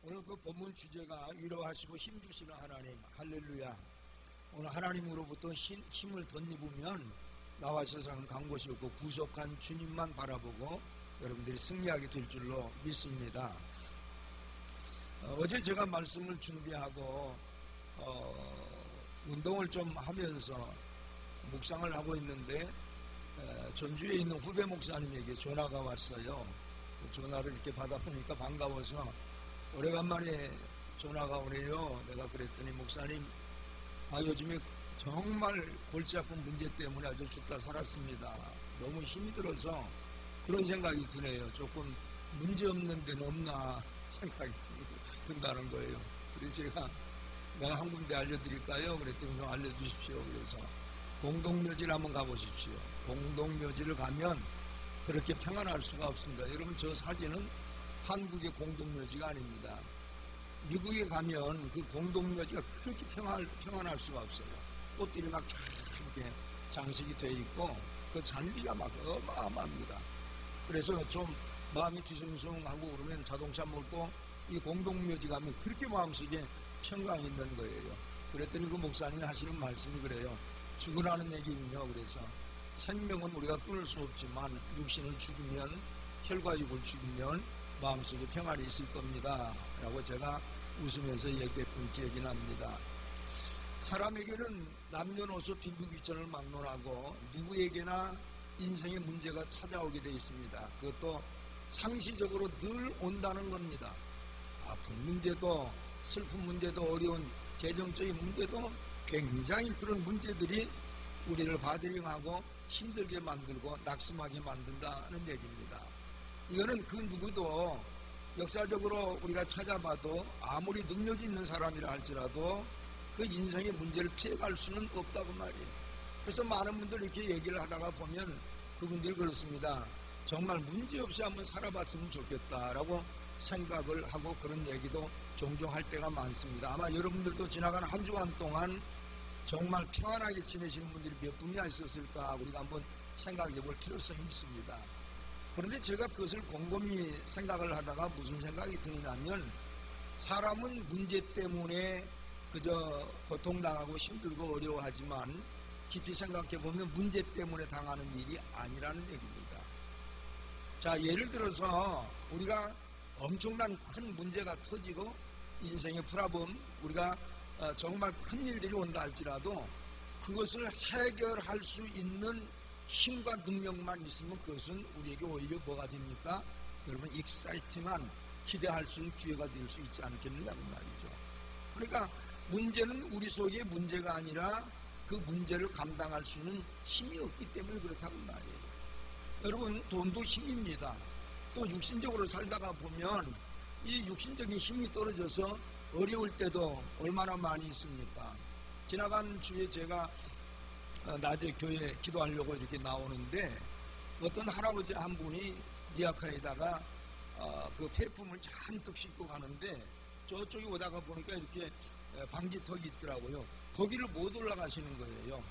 오늘 그 본문 주제가 위로하시고 힘주시는 하나님, 할렐루야. 오늘 하나님으로부터 힘을 덧입으면 나와 세상은 간 곳이 없고 구속한 주님만 바라보고 여러분들이 승리하게 될 줄로 믿습니다. 어제 제가 말씀을 준비하고 운동을 좀 하면서 묵상을 하고 있는데 전주에 있는 후배 목사님에게 전화가 왔어요. 전화를 이렇게 받아보니까 반가워서 오래간만에 전화가 오네요. 내가 그랬더니 목사님, 요즘에 정말 골치 아픈 문제 때문에 아주 죽다 살았습니다. 너무 힘이 들어서 그런 생각이 드네요. 조금 문제 없는 데는 없나 생각이 든다는 거예요. 그래서 내가 한 군데 알려드릴까요? 그랬더니 좀 알려주십시오. 그래서 공동묘지를 한번 가보십시오. 공동묘지를 가면 그렇게 평안할 수가 없습니다. 여러분, 저 사진은 한국의 공동묘지가 아닙니다. 미국에 가면 그 공동묘지가 그렇게 평안할 수가 없어요. 꽃들이 막 쫙 이렇게 장식이 되어 있고 그 잔디가 막 어마어마합니다. 그래서 좀 마음이 뒤숭숭하고 그러면 자동차 몰고 이 공동묘지 가면 그렇게 마음속에 평강이 있는 거예요. 그랬더니 그 목사님이 하시는 말씀이 그래요. 죽으라는 얘기는요. 그래서 생명은 우리가 끊을 수 없지만 육신을 죽이면, 혈과육을 죽이면 마음속에 평안이 있을 겁니다 라고 제가 웃으면서 얘기했던 기억이 납니다. 사람에게는 남녀노소 빈부귀천을 막론하고 누구에게나 인생의 문제가 찾아오게 되어 있습니다. 그것도 상시적으로 늘 온다는 겁니다. 아픈 문제도, 슬픈 문제도, 어려운 재정적인 문제도 굉장히 그런 문제들이 우리를 바디링하고 힘들게 만들고 낙심하게 만든다는 얘기입니다. 이거는 그 누구도 역사적으로 우리가 찾아봐도 아무리 능력이 있는 사람이라 할지라도 그 인생의 문제를 피해갈 수는 없다고 말이에요. 그래서 많은 분들이 이렇게 얘기를 하다가 보면 그분들이 그렇습니다. 정말 문제없이 한번 살아봤으면 좋겠다라고 생각을 하고 그런 얘기도 종종 할 때가 많습니다. 아마 여러분들도 지나간 한 주간 동안 정말 평안하게 지내시는 분들이 몇 분이나 있었을까 우리가 한번 생각해 볼 필요성이 있습니다. 그런데 제가 그것을 곰곰이 생각을 하다가 무슨 생각이 드냐면 사람은 문제 때문에 그저 고통당하고 힘들고 어려워하지만 깊이 생각해 보면 문제 때문에 당하는 일이 아니라는 얘기입니다. 자, 예를 들어서 우리가 엄청난 큰 문제가 터지고 인생의 프라블럼, 우리가 정말 큰 일들이 온다 할지라도 그것을 해결할 수 있는 힘과 능력만 있으면 그것은 우리에게 오히려 뭐가 됩니까? 여러분, 익사이팅한 기대할 수 있는 기회가 될 수 있지 않겠느냐는 말이죠. 그러니까 문제는 우리 속의 문제가 아니라 그 문제를 감당할 수 있는 힘이 없기 때문에 그렇다고 말이에요. 여러분, 돈도 힘입니다. 또 육신적으로 살다가 보면 이 육신적인 힘이 떨어져서 어려울 때도 얼마나 많이 있습니까? 지나간 주에 제가 낮에 교회 기도하려고 이렇게 나오는데 어떤 할아버지 한 분이 리아카에다가 그 폐품을 잔뜩 싣고 가는데 저쪽에 오다가 보니까 이렇게 방지턱이 있더라고요. 거기를 못 올라가시는 거예요.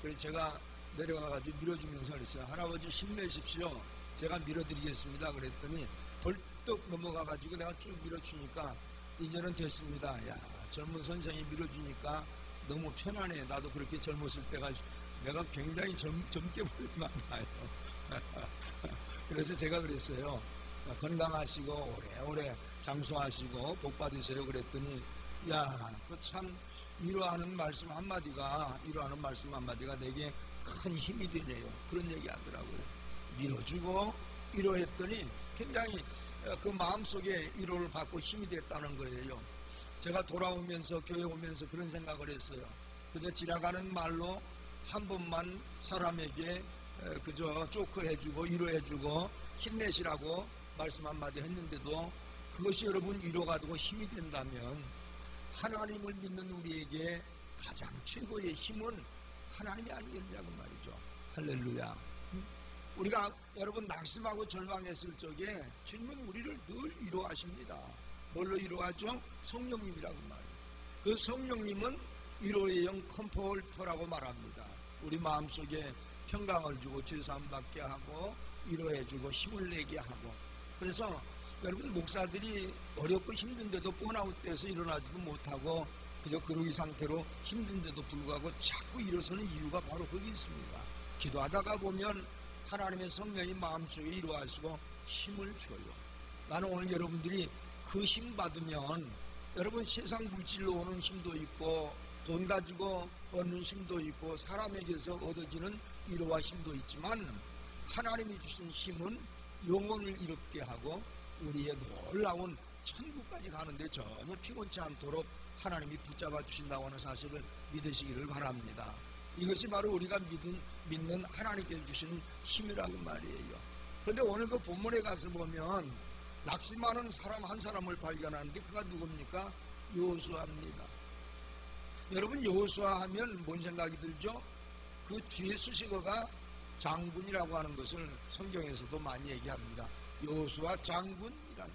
그래서 제가 내려가가지고 밀어주면서 그랬어요. 할아버지 힘내십시오. 제가 밀어드리겠습니다. 그랬더니 벌떡 넘어가가지고 내가 쭉 밀어주니까 이제는 됐습니다. 야, 젊은 선생이 밀어주니까 너무 편하네. 나도 그렇게 젊었을 때가 내가 굉장히 젊게 보이나 봐요. 그래서 제가 그랬어요. 건강하시고 오래오래 장수하시고 복 받으세요. 그랬더니 야, 그 참 위로하는 말씀 한마디가 내게 큰 힘이 되네요. 그런 얘기 하더라고요. 밀어주고 위로했더니 굉장히 그 마음속에 위로를 받고 힘이 됐다는 거예요. 제가 돌아오면서 교회 오면서 그런 생각을 했어요. 그저 지나가는 말로 한 번만 사람에게 그저 쪼크해주고 위로해주고 힘내시라고 말씀 한마디 했는데도 그것이 여러분 위로가 되고 힘이 된다면 하나님을 믿는 우리에게 가장 최고의 힘은 하나님이 아니겠냐고 말이죠. 할렐루야. 우리가 여러분 낙심하고 절망했을 적에 주님은 우리를 늘 위로하십니다. 뭘로 위로하죠? 성령님이라고 말해요. 그 성령님은 위로의 영 컴포터라고 말합니다. 우리 마음속에 평강을 주고 죄사함 받게 하고 위로해주고 힘을 내게 하고 그래서 여러분, 목사들이 어렵고 힘든데도 번아웃돼서 일어나지도 못하고 그저 그러기 상태로 힘든데도 불구하고 자꾸 일어서는 이유가 바로 거기 있습니다. 기도하다가 보면 하나님의 성령이 마음속에 이루어하시고 힘을 줘요. 나는 오늘 여러분들이 그 힘 받으면, 여러분, 세상 물질로 오는 힘도 있고 돈 가지고 얻는 힘도 있고 사람에게서 얻어지는 위로와 힘도 있지만, 하나님이 주신 힘은 영혼을 이롭게 하고 우리의 놀라운 천국까지 가는데 전혀 피곤치 않도록 하나님이 붙잡아 주신다고 하는 사실을 믿으시기를 바랍니다. 이것이 바로 우리가 믿는 하나님께 주신 힘이라고 말이에요. 그런데 오늘 그 본문에 가서 보면 낙심하는 사람 한 사람을 발견하는데 그가 누굽니까? 여호수아입니다. 여러분, 여호수아 하면 뭔 생각이 들죠? 그 뒤에 수식어가 장군이라고 하는 것을 성경에서도 많이 얘기합니다. 여호수아 장군이라는 거예요.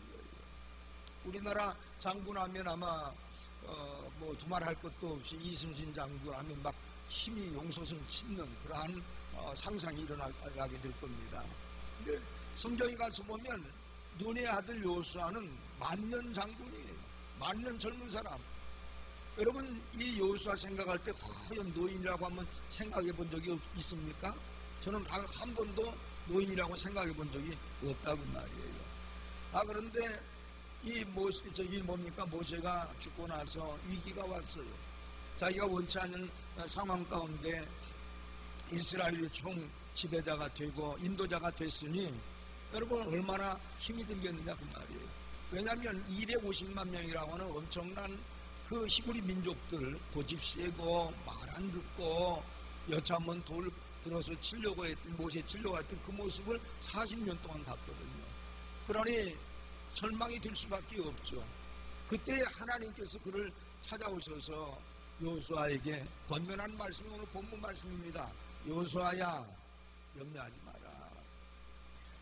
우리나라 장군 하면 아마 뭐 두말할 것도 없이 이순신 장군 하면 막 힘이 용솟은 싣는 그러한 상상이 일어나게 될 겁니다. 근데 성경에 가서 보면 눈의 아들 여호수아는 만년 장군이에요. 만년 젊은 사람. 여러분, 이 여호수아 생각할 때 허연 노인이라고 한번 생각해 본 적이 있습니까? 저는 단 한 번도 노인이라고 생각해 본 적이 없다고 말이에요. 그런데 이 모세가 죽고 나서 위기가 왔어요. 자기가 원치 않은 상황 가운데 이스라엘의 총 지배자가 되고 인도자가 됐으니 여러분, 얼마나 힘이 들겠느냐 그 말이에요. 왜냐하면 250만 명이라고 하는 엄청난 그 히브리 민족들, 고집 세고 말 안 듣고 여차하면 돌 들어서 치려고 했던, 모세 치려고 했던 그 모습을 40년 동안 봤거든요. 그러니 절망이 들 수밖에 없죠. 그때 하나님께서 그를 찾아오셔서 여호수아에게 권면한 말씀이 오늘 본문 말씀입니다. 여호수아야, 염려하지 마라.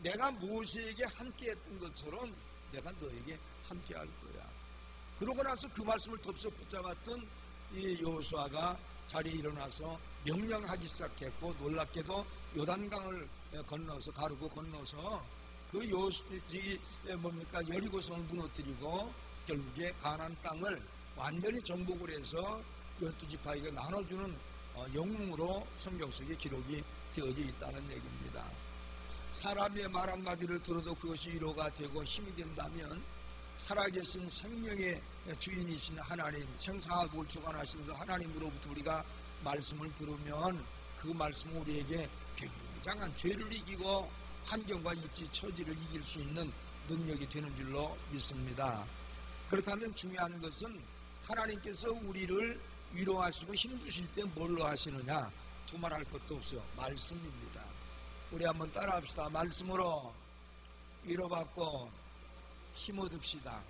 내가 모세에게 함께 했던 것처럼 내가 너에게 함께 할 거야. 그러고 나서 그 말씀을 덥석 붙잡았던 이 여호수아가 자리에 일어나서 명령하기 시작했고, 놀랍게도 요단강을 가르고 건너서 그 여리고성을 무너뜨리고 결국에 가나안 땅을 완전히 정복을 해서 12지파에게 나눠주는 영웅으로 성경 속에 기록이 되어져 있다는 얘기입니다. 사람의 말 한마디를 들어도 그것이 위로가 되고 힘이 된다면, 살아계신 생명의 주인이신 하나님, 생사하고 주관하시는 그 하나님으로부터 우리가 말씀을 들으면 그 말씀은 우리에게 굉장한 죄를 이기고 환경과 입지 처지를 이길 수 있는 능력이 되는 줄로 믿습니다. 그렇다면 중요한 것은 하나님께서 우리를 위로하시고 힘주실 때 뭘로 하시느냐? 두말할 것도 없어요. 말씀입니다. 우리 한번 따라합시다. 말씀으로 위로받고 힘 얻읍시다.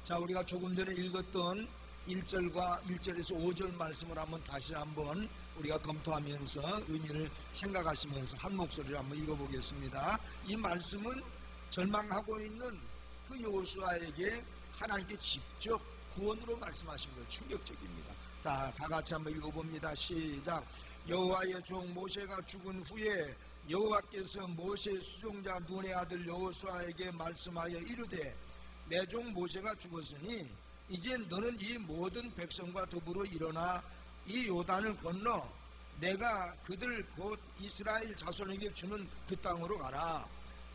자, 우리가 조금 전에 읽었던 1절에서 5절 말씀을 한번 다시 한번 우리가 검토하면서 의미를 생각하시면서 한 목소리로 한번 읽어보겠습니다. 이 말씀은 절망하고 있는 그 여호수아에게 하나님께 직접 구원으로 말씀하신 거예요. 충격적입니다. 자, 다 같이 한번 읽어봅니다. 시작. 여호와의 종 모세가 죽은 후에 여호와께서 모세의 수종자 눈의 아들 여호수아에게 말씀하여 이르되, 내 종 모세가 죽었으니 이제 너는 이 모든 백성과 더불어 일어나 이 요단을 건너 내가 그들 곧 이스라엘 자손에게 주는 그 땅으로 가라.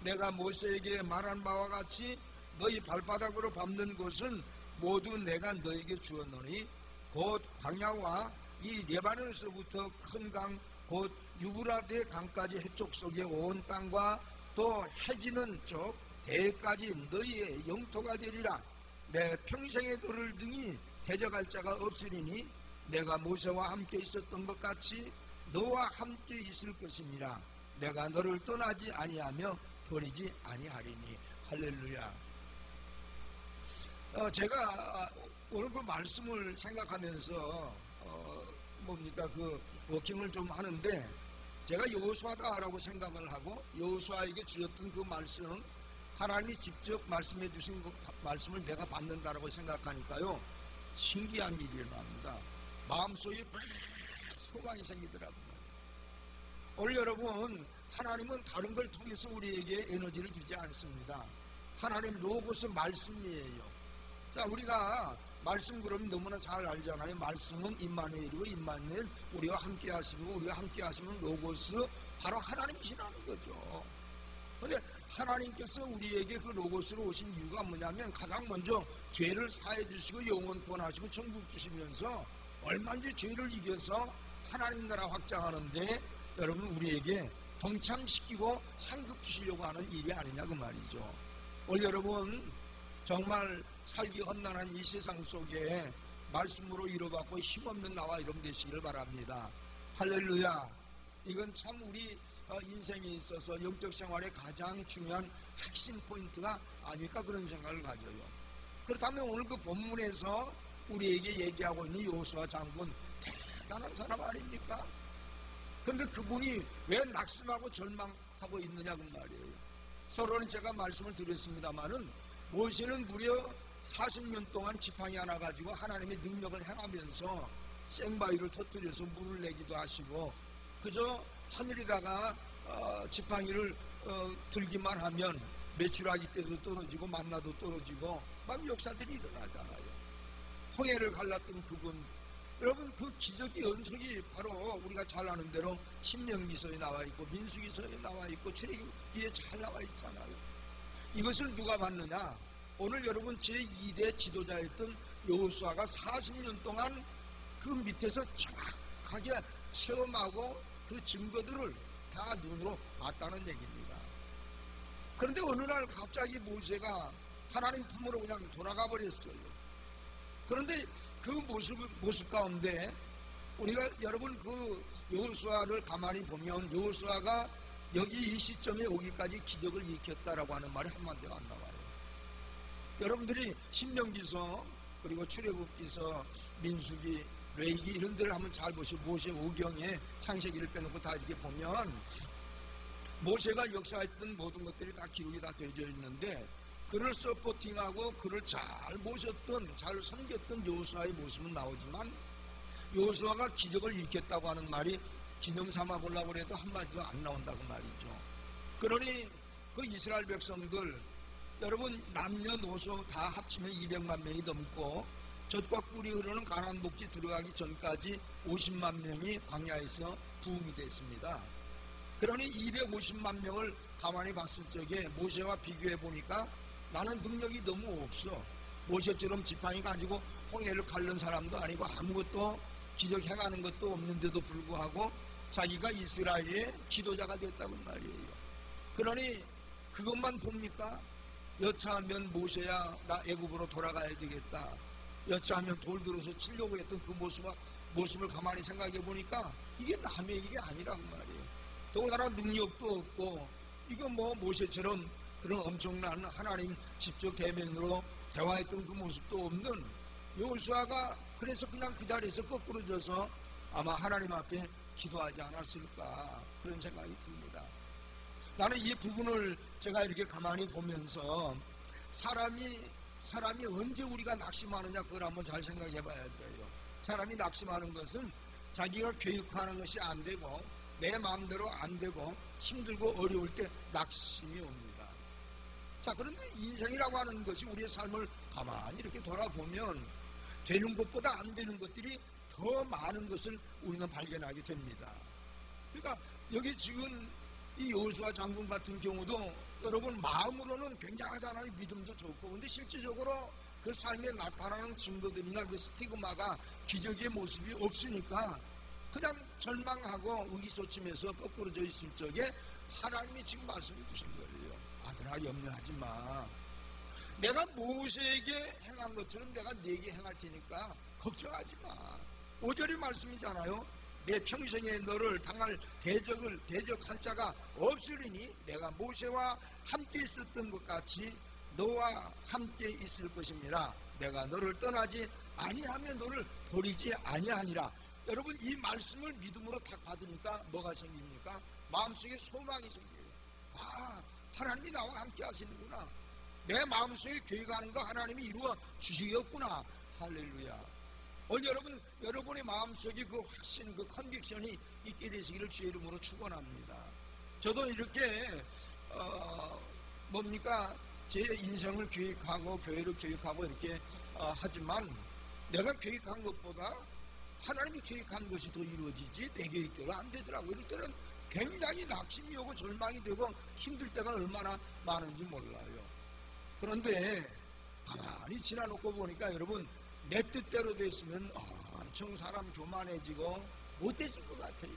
내가 모세에게 말한 바와 같이 너희 발바닥으로 밟는 곳은 모두 내가 너에게 주었노니 곧 광야와 이 레바논에서부터 큰 강 곧 유브라데 강까지 해쪽 속에 온 땅과 또 해지는 쪽 대까지 너희의 영토가 되리라. 내 평생의 돌을 등이 대적할 자가 없으리니 내가 모세와 함께 있었던 것 같이 너와 함께 있을 것이니라. 내가 너를 떠나지 아니하며 버리지 아니하리니. 할렐루야. 제가 오늘 그 말씀을 생각하면서 그 워킹을 좀 하는데, 제가 여호수아다라고 생각을 하고 여호수아에게 주셨던 그 말씀은 하나님이 직접 말씀해 주신 그 말씀을 내가 받는다라고 생각하니까요, 신기한 일이 일어납니다. 마음속에 소망이 생기더라고요. 오늘 여러분, 하나님은 다른 걸 통해서 우리에게 에너지를 주지 않습니다. 하나님 로고스 말씀이에요. 자, 우리가 말씀 그럼 너무나 잘 알잖아요. 말씀은 임마누엘이고 임마누엘 우리와 함께 하시고 우리가 함께 하시면 로고스 바로 하나님이시라는 거죠. 그런데 하나님께서 우리에게 그 로고스로 오신 이유가 뭐냐면 가장 먼저 죄를 사해 주시고 영원 구원하시고 천국 주시면서 얼마든지 죄를 이겨서 하나님 나라 확장하는데 여러분 우리에게 동참시키고 상급 주시려고 하는 일이 아니냐 그 말이죠. 오늘 여러분 정말 살기 험난한 이 세상 속에 말씀으로 이뤄받고 힘없는 나와 여러분 되시기를 바랍니다. 할렐루야. 이건 참 우리 인생에 있어서 영적 생활의 가장 중요한 핵심 포인트가 아닐까 그런 생각을 가져요. 그렇다면 오늘 그 본문에서 우리에게 얘기하고 있는 여호수아 장군 대단한 사람 아닙니까? 그런데 그분이 왜 낙심하고 절망하고 있느냐 그 말이에요. 서론에 제가 말씀을 드렸습니다마는 모세는 무려 40년 동안 지팡이 하나 가지고 하나님의 능력을 행하면서 생바위를 터뜨려서 물을 내기도 하시고 그저 하늘에다가 지팡이를 들기만 하면 메추라기 때도 떨어지고 만나도 떨어지고 막 역사들이 일어나잖아요. 홍해를 갈랐던 그분, 여러분 그 기적의 연속이 바로 우리가 잘 아는 대로 신명기서에 나와 있고 민수기서에 나와 있고 출애굽기에 잘 나와 있잖아요. 이것을 누가 봤느냐? 오늘 여러분 제2대 지도자였던 여호수아가 40년 동안 그 밑에서 정확하게 체험하고 그 증거들을 다 눈으로 봤다는 얘기입니다. 그런데 어느 날 갑자기 모세가 하나님 품으로 그냥 돌아가 버렸어요. 그런데 그 모습 가운데 우리가 여러분 그 여호수아를 가만히 보면 여호수아가 여기 이 시점에 오기까지 기적을 일으켰다라고 하는 말이 한마디도 안 나와요. 여러분들이 신명기서 그리고 출애굽기서 민수기 레위기 이런 데를 한번 잘 보시고 모세 오경에 창세기를 빼놓고 다 이렇게 보면 모세가 역사했던 모든 것들이 다 기록이 다 되어져 있는데 그를 서포팅하고 그를 잘 모셨던 잘 섬겼던 여호수아의 모습은 나오지만 여호수아가 기적을 일으켰다고 하는 말이 기념 삼아 보려고 해도 한마디도 안 나온다고 말이죠. 그러니 그 이스라엘 백성들 여러분 남녀노소 다 합치면 200만 명이 넘고 젖과 꿀이 흐르는 가나안 복지 들어가기 전까지 50만 명이 광야에서 부흥이 됐습니다. 그러니 250만 명을 가만히 봤을 적에 모세와 비교해 보니까 나는 능력이 너무 없어. 모세처럼 지팡이 가지고 홍해를 가른 사람도 아니고 아무것도 기적 행하는 것도 없는데도 불구하고 자기가 이스라엘의 지도자가 됐다고 말이에요. 그러니 그것만 봅니까? 여차하면 모세야 나 애굽으로 돌아가야 되겠다. 여차하면 돌 들어서 치려고 했던 그 모습을 가만히 생각해 보니까 이게 남의 일이 아니란 말이에요. 더군다나 능력도 없고 이거 뭐 모세처럼 그런 엄청난 하나님 직접 대면으로 대화했던 그 모습도 없는 여호수아가 그래서 그냥 그 자리에서 거꾸로 져서 아마 하나님 앞에 기도하지 않았을까 그런 생각이 듭니다. 나는 이 부분을 제가 이렇게 가만히 보면서 사람이 언제 우리가 낙심하느냐 그걸 한번 잘 생각해 봐야 돼요. 사람이 낙심하는 것은 자기가 계획하는 것이 안 되고 내 마음대로 안 되고 힘들고 어려울 때 낙심이 옵니다. 자, 그런데 인생이라고 하는 것이 우리의 삶을 가만히 이렇게 돌아보면 되는 것보다 안 되는 것들이 더 많은 것을 우리는 발견하게 됩니다. 그러니까 여기 지금 이 여호수아 장군 같은 경우도 여러분 마음으로는 굉장하잖아요. 믿음도 좋고. 근데 실질적으로 그 삶에 나타나는 증거들이나 그 스티그마가 기적의 모습이 없으니까 그냥 절망하고 의기소침해서 거꾸로 져 있을 적에 하나님이 지금 말씀해 주신 거예요. 아들아 염려하지 마. 내가 모세에게 행한 것처럼 내가 네게 행할 테니까 걱정하지 마. 5절의 말씀이잖아요. 내 평생에 너를 당할 대적할 자가 없으리니 내가 모세와 함께 있었던 것 같이 너와 함께 있을 것입니다. 내가 너를 떠나지 아니하면 너를 버리지 아니하니라. 여러분 이 말씀을 믿음으로 딱 받으니까 뭐가 생깁니까? 마음속에 소망이 생겨요. 아, 하나님이 나와 함께 하시는구나. 내 마음속에 계획하는 거 하나님이 이루어 주시겠구나. 할렐루야. 오늘 여러분의 마음속에 그 확신, 그 컨빅션이 있게 되시기를 주의 이름으로 축원합니다. 저도 이렇게 뭡니까 제 인생을 교육하고 교회를 교육하고 이렇게 하지만 내가 교육한 것보다 하나님이 교육한 것이 더 이루어지지 내 계획대로 안 되더라고. 이럴 때는 굉장히 낙심이 오고 절망이 되고 힘들 때가 얼마나 많은지 몰라요. 그런데 가만히 지나놓고 보니까 여러분 내 뜻대로 됐으면 엄청 사람 교만해지고 못해질 것 같아요.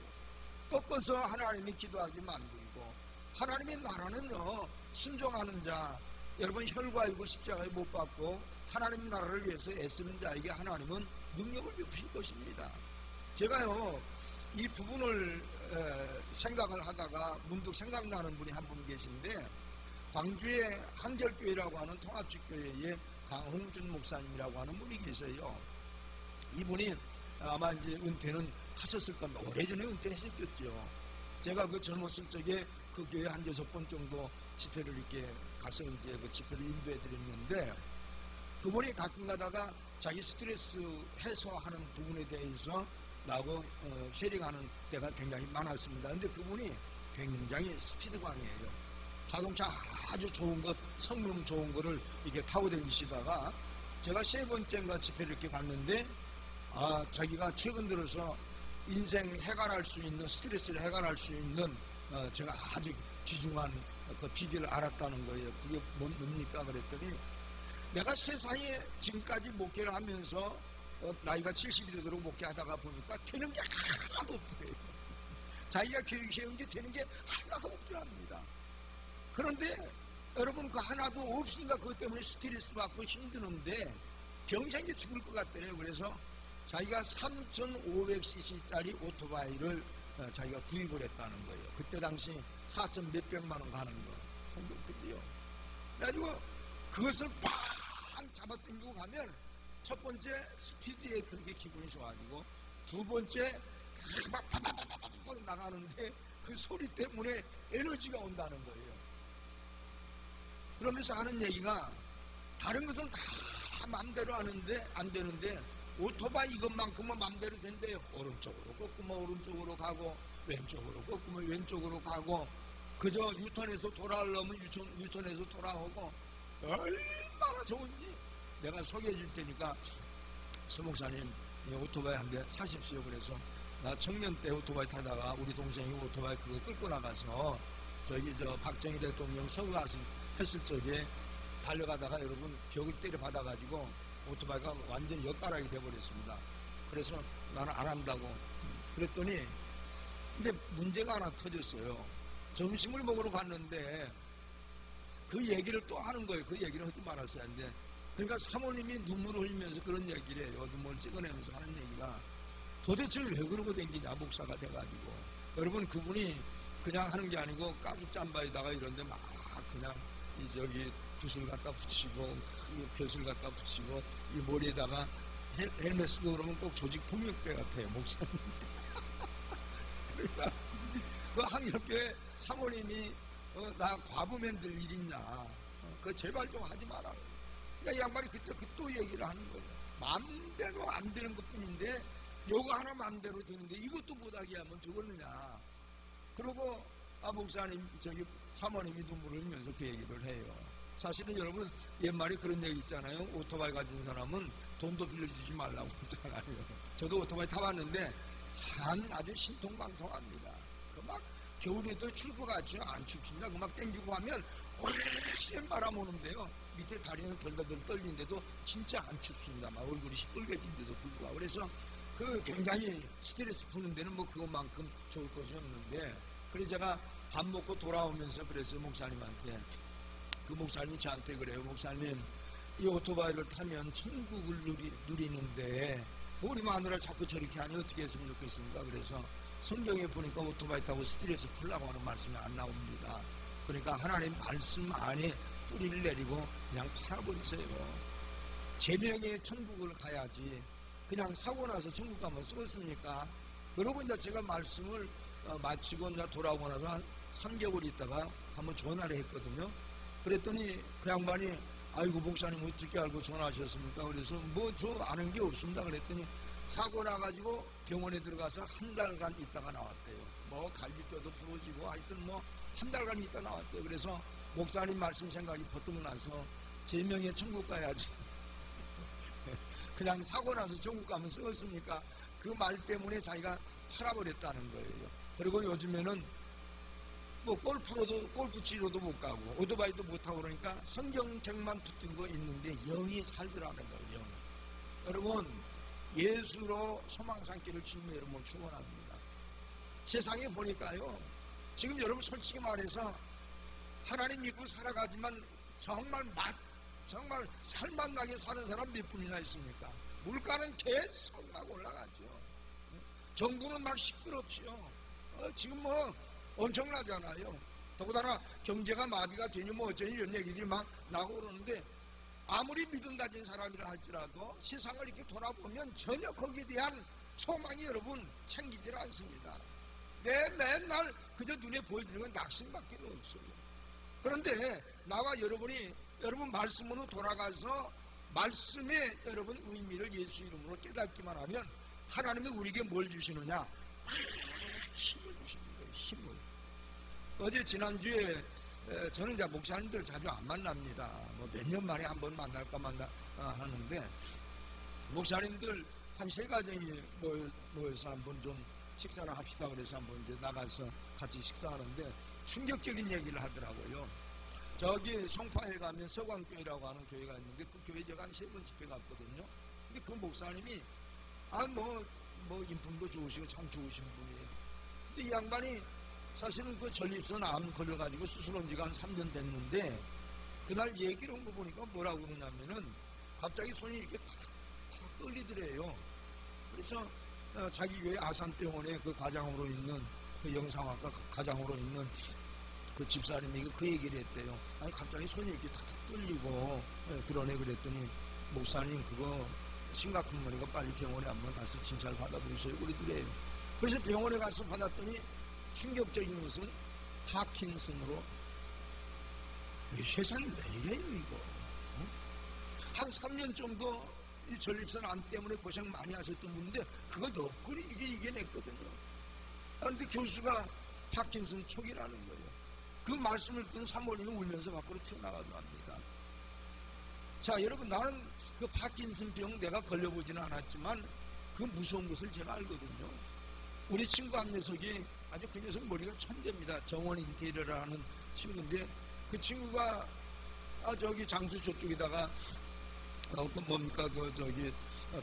꺾어서 하나님이 기도하게 만들고 하나님의 나라는요 순종하는 자 여러분 혈과 육을 십자가에 못 박고 하나님 나라를 위해서 애쓰는 자에게 하나님은 능력을 베푸실 것입니다. 제가요 이 부분을 생각을 하다가 문득 생각나는 분이 한 분 계신데 광주의 한결교회라고 하는 통합직교회의 강홍준 목사님이라고 하는 분이 계세요. 이분이 아마 이제 은퇴는 하셨을 겁니다. 오래전에 은퇴하셨겠죠. 제가 그 젊었을 적에 그 교회 한 6번 정도 집회를 이렇게 가서 이제 그 집회를 인도해 드렸는데 그분이 가끔 가다가 자기 스트레스 해소하는 부분에 대해서 나하고 쉐링하는 때가 굉장히 많았습니다. 근데 그분이 굉장히 스피드광이에요. 자동차 아주 좋은 것, 성능 좋은 거를 이렇게 타고 다니시다가 제가 3번째인가 집회를 이렇게 갔는데 자기가 최근 들어서 인생 해결할 수 있는 스트레스를 해결할 수 있는 제가 아주 귀중한 그 비결을 알았다는 거예요. 그게 뭡니까? 그랬더니 내가 세상에 지금까지 목회를 하면서 나이가 70이 되도록 목회하다가 보니까 되는 게 하나도 없더래요. 자기가 교육시켜온 게 되는 게 하나도 없더랍니다. 그런데 여러분 그 하나도 없으니까 그것 때문에 스트레스 받고 힘드는데 병생에 죽을 것 같더래요. 그래서 자기가 3,500cc짜리 오토바이를 자기가 구입을 했다는 거예요. 그때 당시 4천 몇백만 원 가는 거. 돈도 크지요. 그래가지고 그것을 팡 잡아당기고 가면 첫 번째 스피드에 그렇게 기분이 좋아지고 두 번째 막 파파파파파 나가는데 그 소리 때문에 에너지가 온다는 거예요. 그러면서 하는 얘기가 다른 것은 다 마음대로 하는데 안 되는데 오토바이 이것만큼은 마음대로 된대요. 오른쪽으로 꺾으면 오른쪽으로 가고 왼쪽으로 꺾으면 왼쪽으로 가고 그저 유턴해서 돌아오려면 유턴해서 돌아오고 얼마나 좋은지 내가 소개해 줄 테니까 서 목사님 오토바이 한 대 사십시오. 그래서 나 청년 때 오토바이 타다가 우리 동생이 오토바이 그거 끌고 나가서 저기 박정희 대통령 서울 가서 했을 적에 달려가다가 여러분 벽을 때려 받아가지고 오토바이가 완전히 엿가락이 돼버렸습니다. 그래서 나는 안 한다고 그랬더니 이제 문제가 하나 터졌어요. 점심을 먹으러 갔는데 그 얘기를 또 하는 거예요. 그 얘기를 하지 말았어야 하는데 그러니까 사모님이 눈물을 흘리면서 그런 얘기를 해요. 눈물을 찍어내면서 하는 얘기가 도대체 왜 그러고 댕기냐 목사가 돼가지고 여러분 그분이 그냥 하는 게 아니고 가죽 잠바에다가 이런데 막 그냥 저기 붓을 갖다 붙이고 벼슬 갖다 붙이고 이 머리에다가 헬멧 쓰고 그러면 꼭 조직 폭력배 같아요 목사님. 그러니까 그 한결교회 사모님이 나 과부면 될 일 있냐 그거 제발 좀 하지 마라. 그러니까 이 양반이 그때 또 얘기를 하는 거예요. 마음대로 안 되는 것뿐인데 요거 하나 마음대로 되는데 이것도 못하게 하면 되겠느냐. 그러고 목사님 저기 사모님이 눈물을 흘리면서 그 얘기를 해요. 사실은 여러분 옛말에 그런 얘기 있잖아요. 오토바이 가진 사람은 돈도 빌려주지 말라고 했잖아요. 저도 오토바이 타봤는데 참 아주 신통방통합니다. 그 막 겨울에도 출 것 같죠. 안 춥습니다. 그 막 땡기고 하면 훨씬 센 바람 오는데요. 밑에 다리는 덜덜덜 떨리는데도 진짜 안 춥습니다. 막 얼굴이 시뻘개진데도 불구하고. 그래서 그 굉장히 스트레스 푸는 데는 뭐 그것만큼 좋을 것이 없는데 그래서 제가 밥 먹고 돌아오면서 그래서 목사님한테 그 목사님이 저한테 그래요. 목사님 이 오토바이를 타면 천국을 누리는데 우리 마누라 자꾸 저렇게 하니 어떻게 했으면 좋겠습니까? 그래서 성경에 보니까 오토바이 타고 스트레스 풀라고 하는 말씀이 안 나옵니다. 그러니까 하나님 말씀 안에 뿌리를 내리고 그냥 팔아버리세요. 제명의 천국을 가야지 그냥 사고 나서 천국 가면 쓰겠습니까? 그러고 이제 제가 말씀을 마치고 이제 돌아오고 나서 한 3개월 있다가 한번 전화를 했거든요. 그랬더니 그 양반이 아이고 목사님 어떻게 알고 전화하셨습니까? 그래서 뭐 저 아는 게 없습니다. 그랬더니 사고 나가지고 병원에 들어가서 한 달간 있다가 나왔대요. 뭐 갈비뼈도 부러지고 하여튼 뭐 한 달간 있다 나왔대요. 그래서 목사님 말씀 생각이 버뜩 나서 제명에 천국 가야지. 그냥 사고 나서 천국 가면 쓰겠습니까? 그 말 때문에 자기가 팔아버렸다는 거예요. 그리고 요즘에는 뭐 골프 치러도 못 가고 오토바이도 못 타고 그러니까 성경책만 붙은 거 있는데 영이 살더라는 거예요. 영이. 여러분, 예수로 소망 삼기를 주님의 이름으로 축원합니다. 세상에 보니까요, 지금 여러분 솔직히 말해서 하나님 믿고 살아가지만 정말 살맛나게 사는 사람 몇 분이나 있습니까? 물가는 계속 막 올라가죠. 정부는 막 시끄럽지요. 지금 뭐 엄청나잖아요. 더군다나 경제가 마비가 되니 뭐 어쩌니 이런 얘기들이 막 나오고 그러는데, 아무리 믿음 가진 사람이라 할지라도 세상을 이렇게 돌아보면 전혀 거기에 대한 소망이 여러분 생기질 않습니다. 맨날 그저 눈에 보여지는 건 낙심밖에 없어요. 그런데 나와 여러분 말씀으로 돌아가서 말씀의 여러분 의미를 예수 이름으로 깨닫기만 하면 하나님이 우리에게 뭘 주시느냐? 힘을 주시는 거예요. 힘을. 어제 지난주에 저는 이제 목사님들 자주 안 만납니다. 뭐 몇 년 만에 한 번 만날까 하는데, 목사님들 한 3가정이 모여서 한번 좀 식사를 합시다 그래서 한번 이제 나가서 같이 식사하는데 충격적인 얘기를 하더라고요. 저기 송파에 가면 서광교회라고 하는 교회가 있는데 그 교회 제가 한 3번 집회 갔거든요. 근데 그 목사님이 뭐 인품도 좋으시고 참 좋으신 분이에요. 근데 이 양반이 사실은 그 전립선 암 걸려가지고 수술한 지가 한 3년 됐는데, 그날 얘기를 한 거 보니까 뭐라고 그러냐면은 갑자기 손이 이렇게 탁 떨리더래요. 그래서 자기 교회 아산병원에 그 과장으로 있는 그 영상학과 과장으로 있는 그 집사님이 그 얘기를 했대요. 아니 갑자기 손이 이렇게 탁탁 떨리고 그러네. 그랬더니 목사님 그거 심각한 거니까 빨리 병원에 한번 가서 진찰 받아보세요 그러더래요. 그래서 병원에 가서 받았더니 충격적인 것은 파킨슨으로. 세상이 왜 이래요 이거. 한 3년 정도 이 전립선 암 때문에 고생 많이 하셨던 분인데 그거 너꾸리 이겨냈거든요. 그런데 교수가 파킨슨 촉이라는 거예요. 그 말씀을 듣는 사모님이 울면서 밖으로 튀어나가더랍니다. 자, 여러분, 나는 그 파킨슨 병 내가 걸려보지는 않았지만 그 무서운 것을 제가 알거든요. 우리 친구 한 녀석이 아주 그 녀석 머리가 천재입니다. 정원 인테리어라는 친구인데 그 친구가 저기 장수 저쪽에다가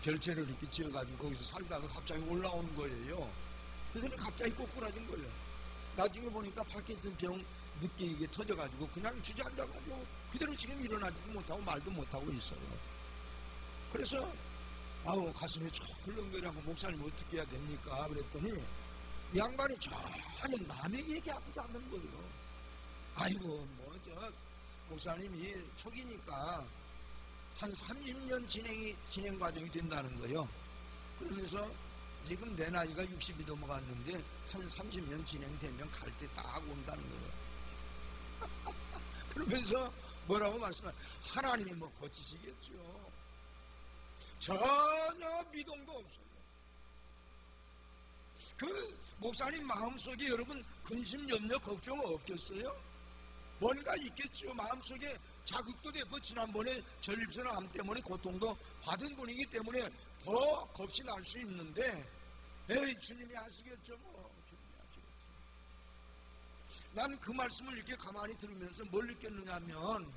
별채를 이렇게 지어가지고 거기서 살다가 갑자기 올라온 거예요. 그래서 갑자기 꼬꾸라진 거예요. 나중에 보니까 파킨슨 병 늦게 이게 터져가지고 그냥 주저앉아가지고 그대로 지금 일어나지도 못하고 말도 못하고 있어요. 그래서 가슴이 철렁거리고 목사님 어떻게 해야 됩니까? 그랬더니 이 양반이 전혀 남의 얘기하고도 않는 거예요. 아이고 목사님이 초기니까 한 30년 진행 과정이 된다는 거예요. 그러면서 지금 내 나이가 60이 넘어갔는데 한 30년 진행되면 갈 때 딱 온다는 거예요. 그러면서 뭐라고 말씀하세요? 하나님이 뭐 고치시겠죠. 전혀 미동도 없어요. 그 목사님 마음속에 여러분 근심, 염려, 걱정 없겠어요? 뭔가 있겠죠. 마음속에 자극도 되고 지난번에 전립선 암 때문에 고통도 받은 분이기 때문에 더 겁이 날 수 있는데, 에이 주님이 하시겠죠. 주님이 하시겠죠. 난 그 말씀을 이렇게 가만히 들으면서 뭘 느꼈느냐 하면,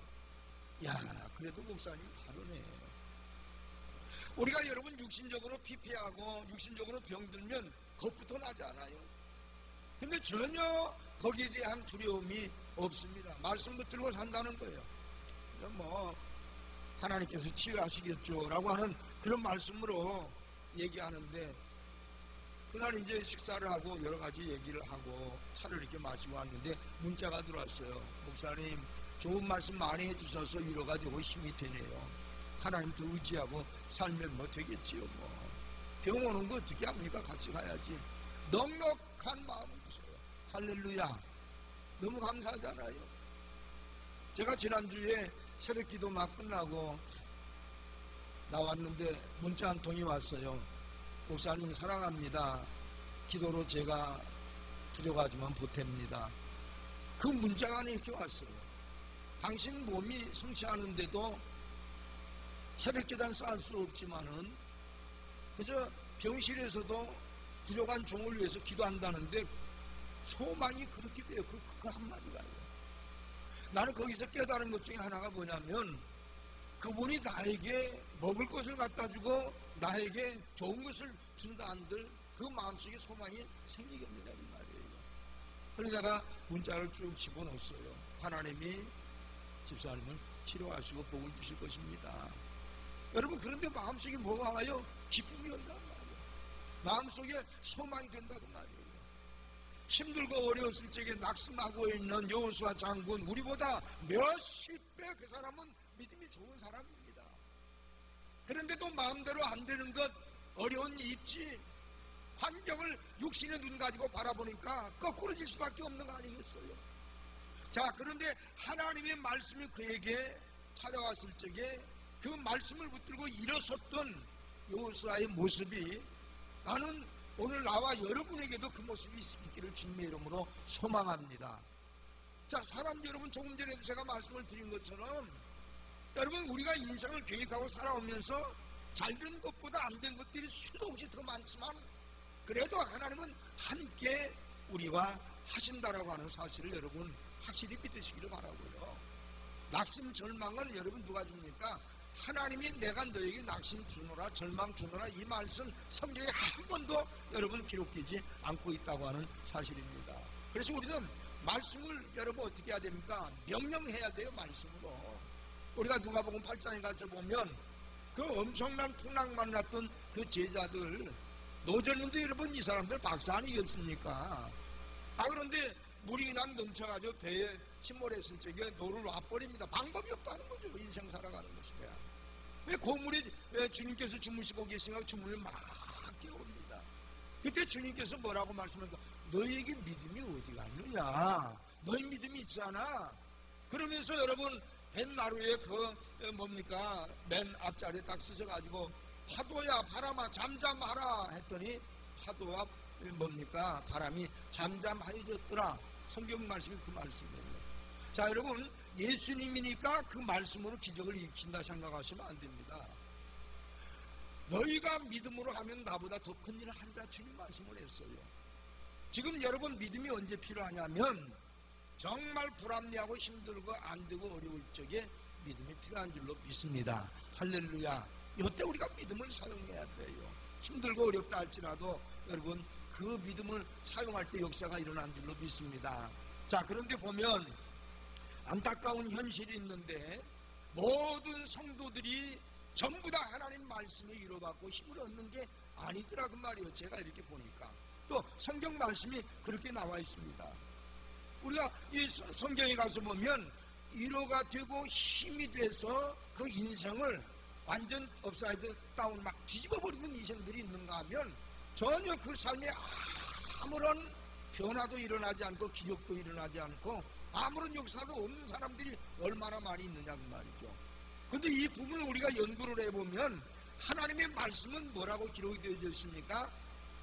그래도 목사님 다르네. 우리가 여러분 육신적으로 피폐하고 육신적으로 병들면 겁부터 나잖아요. 근데 전혀 거기에 대한 두려움이 없습니다. 말씀 붙들고 산다는 거예요. 하나님께서 치유하시겠죠 라고 하는 그런 말씀으로 얘기하는데, 그날 이제 식사를 하고 여러 가지 얘기를 하고 차를 이렇게 마시고 왔는데 문자가 들어왔어요. 목사님 좋은 말씀 많이 해주셔서 위로가 되고 힘이 되네요. 하나님 더 의지하고 살면 되겠지요. 병 오는 거 어떻게 합니까? 같이 가야지. 넉넉한 마음을 주세요. 할렐루야. 너무 감사하잖아요. 제가 지난주에 새벽 기도 막 끝나고 나왔는데 문자 한 통이 왔어요. 목사님 사랑합니다. 기도로 제가 부족하지만 보탭니다. 그 문자가 이렇게 왔어요. 당신 몸이 성취하는데도 새벽기도는 쌓을 수 없지만은 그저 병실에서도 부족한 종을 위해서 기도한다는데 소망이 그렇게 돼요. 그 한마디가요. 나는 거기서 깨달은 것 중에 하나가 뭐냐면 그분이 나에게 먹을 것을 갖다 주고 나에게 좋은 것을 준다 한들 그 마음속에 소망이 생기겠느냐 이 말이에요. 그래서 내가 문자를 쭉 집어넣었어요. 하나님이 집사님을 치료하시고 복을 주실 것입니다. 여러분, 그런데 마음속에 뭐가 와요? 기쁨이 온단 말이에요. 마음속에 소망이 된다고 말이에요. 힘들고 어려웠을 적에 낙심하고 있는 여호수아 장군, 우리보다 몇십 배 그 사람은 믿음이 좋은 사람입니다. 그런데도 마음대로 안 되는 것, 어려운 입지, 환경을 육신의 눈 가지고 바라보니까 거꾸로질 수밖에 없는 거 아니겠어요? 자, 그런데 하나님의 말씀이 그에게 찾아왔을 적에 그 말씀을 붙들고 일어섰던 여호수아의 모습이 나는 오늘 나와 여러분에게도 그 모습이 있기를 주님의 이름으로 소망합니다. 자, 사람 여러분, 조금 전에도 제가 말씀을 드린 것처럼 여러분, 우리가 인생을 계획하고 살아오면서 잘된 것보다 안 된 것들이 수도 없이 더 많지만 그래도 하나님은 함께 우리와 하신다라고 하는 사실을 여러분 확실히 믿으시기를 바라고요. 낙심 절망은 여러분 누가 줍니까? 하나님이 내가 너에게 낙심 주노라 절망 주노라 이 말씀 성경에 한 번도 여러분 기록되지 않고 있다고 하는 사실입니다. 그래서 우리는 말씀을 여러분 어떻게 해야 됩니까? 명령해야 돼요. 말씀으로. 우리가 누가복음 8장에 가서 보면 그 엄청난 풍랑만 났던 그 제자들 노졌는데 여러분 이 사람들 박사 아니겠습니까? 그런데 물이 난 넘쳐가지고 배에 침몰했을 적에 노를 놔버립니다. 방법이 없다는 거죠. 인생 살아가는 것이야. 왜 고물에 주님께서 주무시고 계시니까 주문을 막 깨웁니다. 그때 주님께서 뭐라고 말씀하니까 너희에게 믿음이 어디 갔느냐? 너희 믿음이 있잖아. 그러면서 여러분 뱃나루에 뭡니까? 맨 앞자리에 딱 쓰셔가지고 파도야 바람아 잠잠하라 했더니 파도와 뭡니까? 바람이 잠잠하여졌더라. 성경 말씀이 그 말씀이에요. 자, 여러분, 예수님이니까 그 말씀으로 기적을 일으킨다 생각하시면 안 됩니다. 너희가 믿음으로 하면 나보다 더 큰 일을 하리라 주님 말씀을 했어요. 지금 여러분 믿음이 언제 필요하냐면 정말 불합리하고 힘들고 안 되고 어려울 적에 믿음이 필요한 줄로 믿습니다. 할렐루야. 이때 우리가 믿음을 사용해야 돼요. 힘들고 어렵다 할지라도 여러분 그 믿음을 사용할 때 역사가 일어난 줄로 믿습니다. 자, 그런데 보면 안타까운 현실이 있는데 모든 성도들이 전부 다 하나님 말씀에 이뤄받고 힘을 얻는 게 아니더라 그 말이에요. 제가 이렇게 보니까 또 성경 말씀이 그렇게 나와 있습니다. 우리가 이 성경에 가서 보면 위로가 되고 힘이 돼서 그 인생을 완전 업사이드 다운 막 뒤집어버리는 인생들이 있는가 하면 전혀 그 삶에 아무런 변화도 일어나지 않고 기적도 일어나지 않고 아무런 역사도 없는 사람들이 얼마나 많이 있느냐 그 말이죠. 그런데 이 부분을 우리가 연구를 해보면 하나님의 말씀은 뭐라고 기록이 되어 있습니까?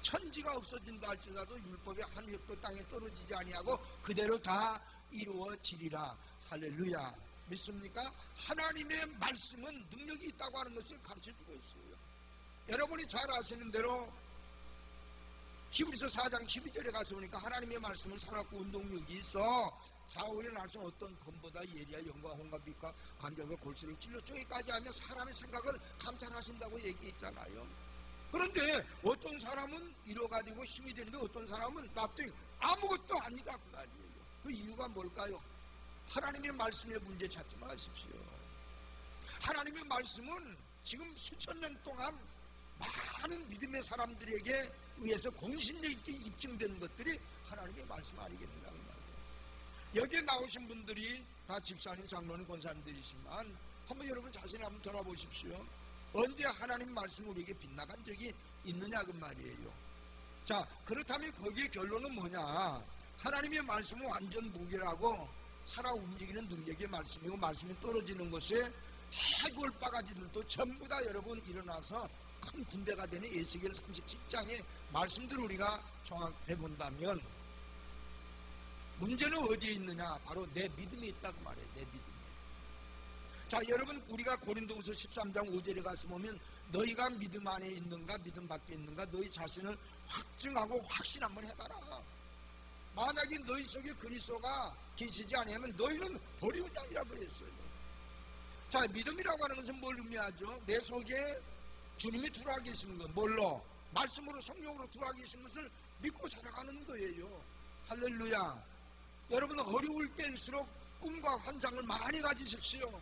천지가 없어진다 할지라도 율법의 한 획도 땅에 떨어지지 아니하고 그대로 다 이루어지리라. 할렐루야. 믿습니까? 하나님의 말씀은 능력이 있다고 하는 것을 가르쳐주고 있어요. 여러분이 잘 아시는 대로 히브리서 4장 12절에 가서 보니까 하나님의 말씀은 살았고 운동력이 있어 좌우의 날선 어떤 검보다 예리하 영과 홍과 빛과 관절과 골수를 찔러 쪼개까지 하며 사람의 생각을 감찰하신다고 얘기했잖아요. 그런데 어떤 사람은 위로가 되고 힘이 되는데 어떤 사람은 납득이 아무것도 아니다 그 말이에요. 그 이유가 뭘까요? 하나님의 말씀의 문제 찾지 마십시오. 하나님의 말씀은 지금 수천 년 동안 많은 믿음의 사람들에게 의해서 공신력 있게 입증된 것들이 하나님의 말씀 아니겠느냐 그 말이에요. 여기에 나오신 분들이 다 집사님, 장로님, 권사님들이지만 한번 여러분 자신을 한번 돌아보십시오. 언제 하나님 말씀을 우리에게 빗나간 적이 있느냐 그 말이에요. 자, 그렇다면 거기에 결론은 뭐냐? 하나님의 말씀은 완전 무기라고 살아 움직이는 능력의 말씀이고 말씀이 떨어지는 것에 해골 바가지들도 전부 다 여러분 일어나서 큰 군대가 되는 에스겔 37장의 말씀들을 우리가 정확해 본다면 문제는 어디에 있느냐? 바로 내 믿음이 있다고 말해요. 내 믿음이. 자, 여러분, 우리가 고린도후서 13장 5절에 가서 보면 너희가 믿음 안에 있는가 믿음 밖에 있는가 너희 자신을 확증하고 확신 한번 해봐라. 만약에 너희 속에 그리스도가 계시지 아니하면 너희는 버리운 자이라 그랬어요. 자, 믿음이라고 하는 것은 뭘 의미하죠? 내 속에 주님이 들어와 계시는 것, 뭘로? 말씀으로, 성령으로 들어와 계신 것을 믿고 살아가는 거예요. 할렐루야. 여러분, 어려울 때일수록 꿈과 환상을 많이 가지십시오.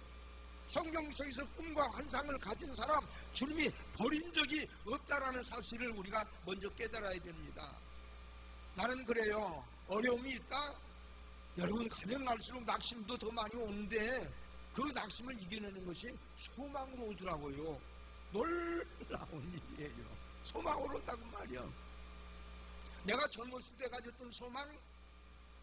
성경 속에서 꿈과 환상을 가진 사람 주님이 버린 적이 없다라는 사실을 우리가 먼저 깨달아야 됩니다. 나는 그래요. 어려움이 있다? 여러분, 가면 갈수록 낙심도 더 많이 오는데 그 낙심을 이겨내는 것이 소망으로 오더라고요. 놀라운 일이에요. 소망으로 온다고 말이야. 내가 젊었을 때 가졌던 소망,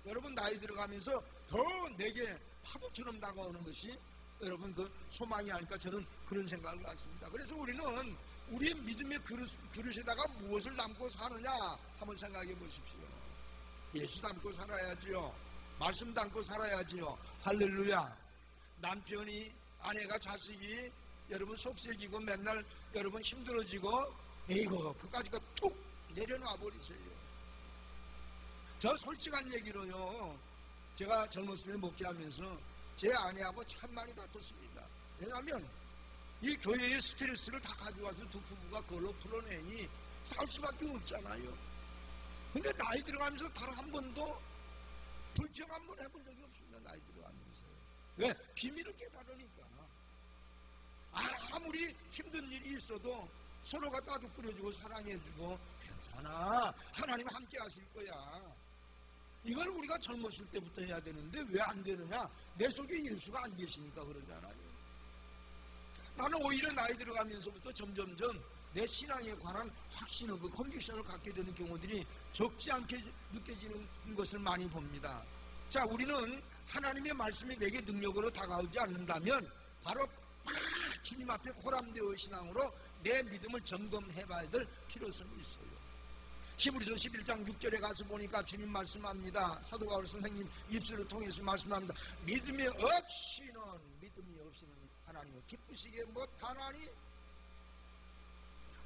여러분 나이 들어가면서 더 내게 파도처럼 다가오는 것이 여러분 그 소망이 아닐까, 저는 그런 생각을 갖습니다. 그래서 우리는 우리의 믿음의 그릇에다가 무엇을 담고 사느냐 한번 생각해 보십시오. 예수 담고 살아야지요. 말씀 담고 살아야지요. 할렐루야. 남편이, 아내가, 자식이 여러분 속색이고 맨날 여러분 힘들어지고 에이고 그까지가 툭 내려놔 버리세요. 저 솔직한 얘기로요, 제가 젊었을 때 목회하면서 제 아내하고 참 많이 다퉜습니다. 왜냐하면 이 교회의 스트레스를 다 가져와서 두 부부가 그걸로 풀어내니 싸울 수밖에 없잖아요. 근데 나이 들어가면서 단 한 번도 불평 한 번 해본 적이 없습니다. 나이 들어가면서. 왜? 비밀을 깨달으니까. 아무리 힘든 일이 있어도 서로가 따뜻거려주고 사랑해주고 괜찮아, 하나님 함께 하실 거야. 이걸 우리가 젊었을 때부터 해야 되는데 왜 안 되느냐? 내 속에 예수가 안 계시니까 그러잖아요. 나는 오히려 나이 들어가면서부터 점점점 내 신앙에 관한 확신을, 그 컨빅션을 갖게 되는 경우들이 적지 않게 느껴지는 것을 많이 봅니다. 자, 우리는 하나님의 말씀이 내게 능력으로 다가오지 않는다면 바로 주님 앞에 고람되어 신앙으로 내 믿음을 점검해 봐야 될 필요성이 있어요. 히브리서 11장 6절에 가서 보니까 주님 말씀합니다. 사도 바울 선생님 입술을 통해서 말씀합니다. 믿음이 없이는 하나님을 기쁘시게 못하나니.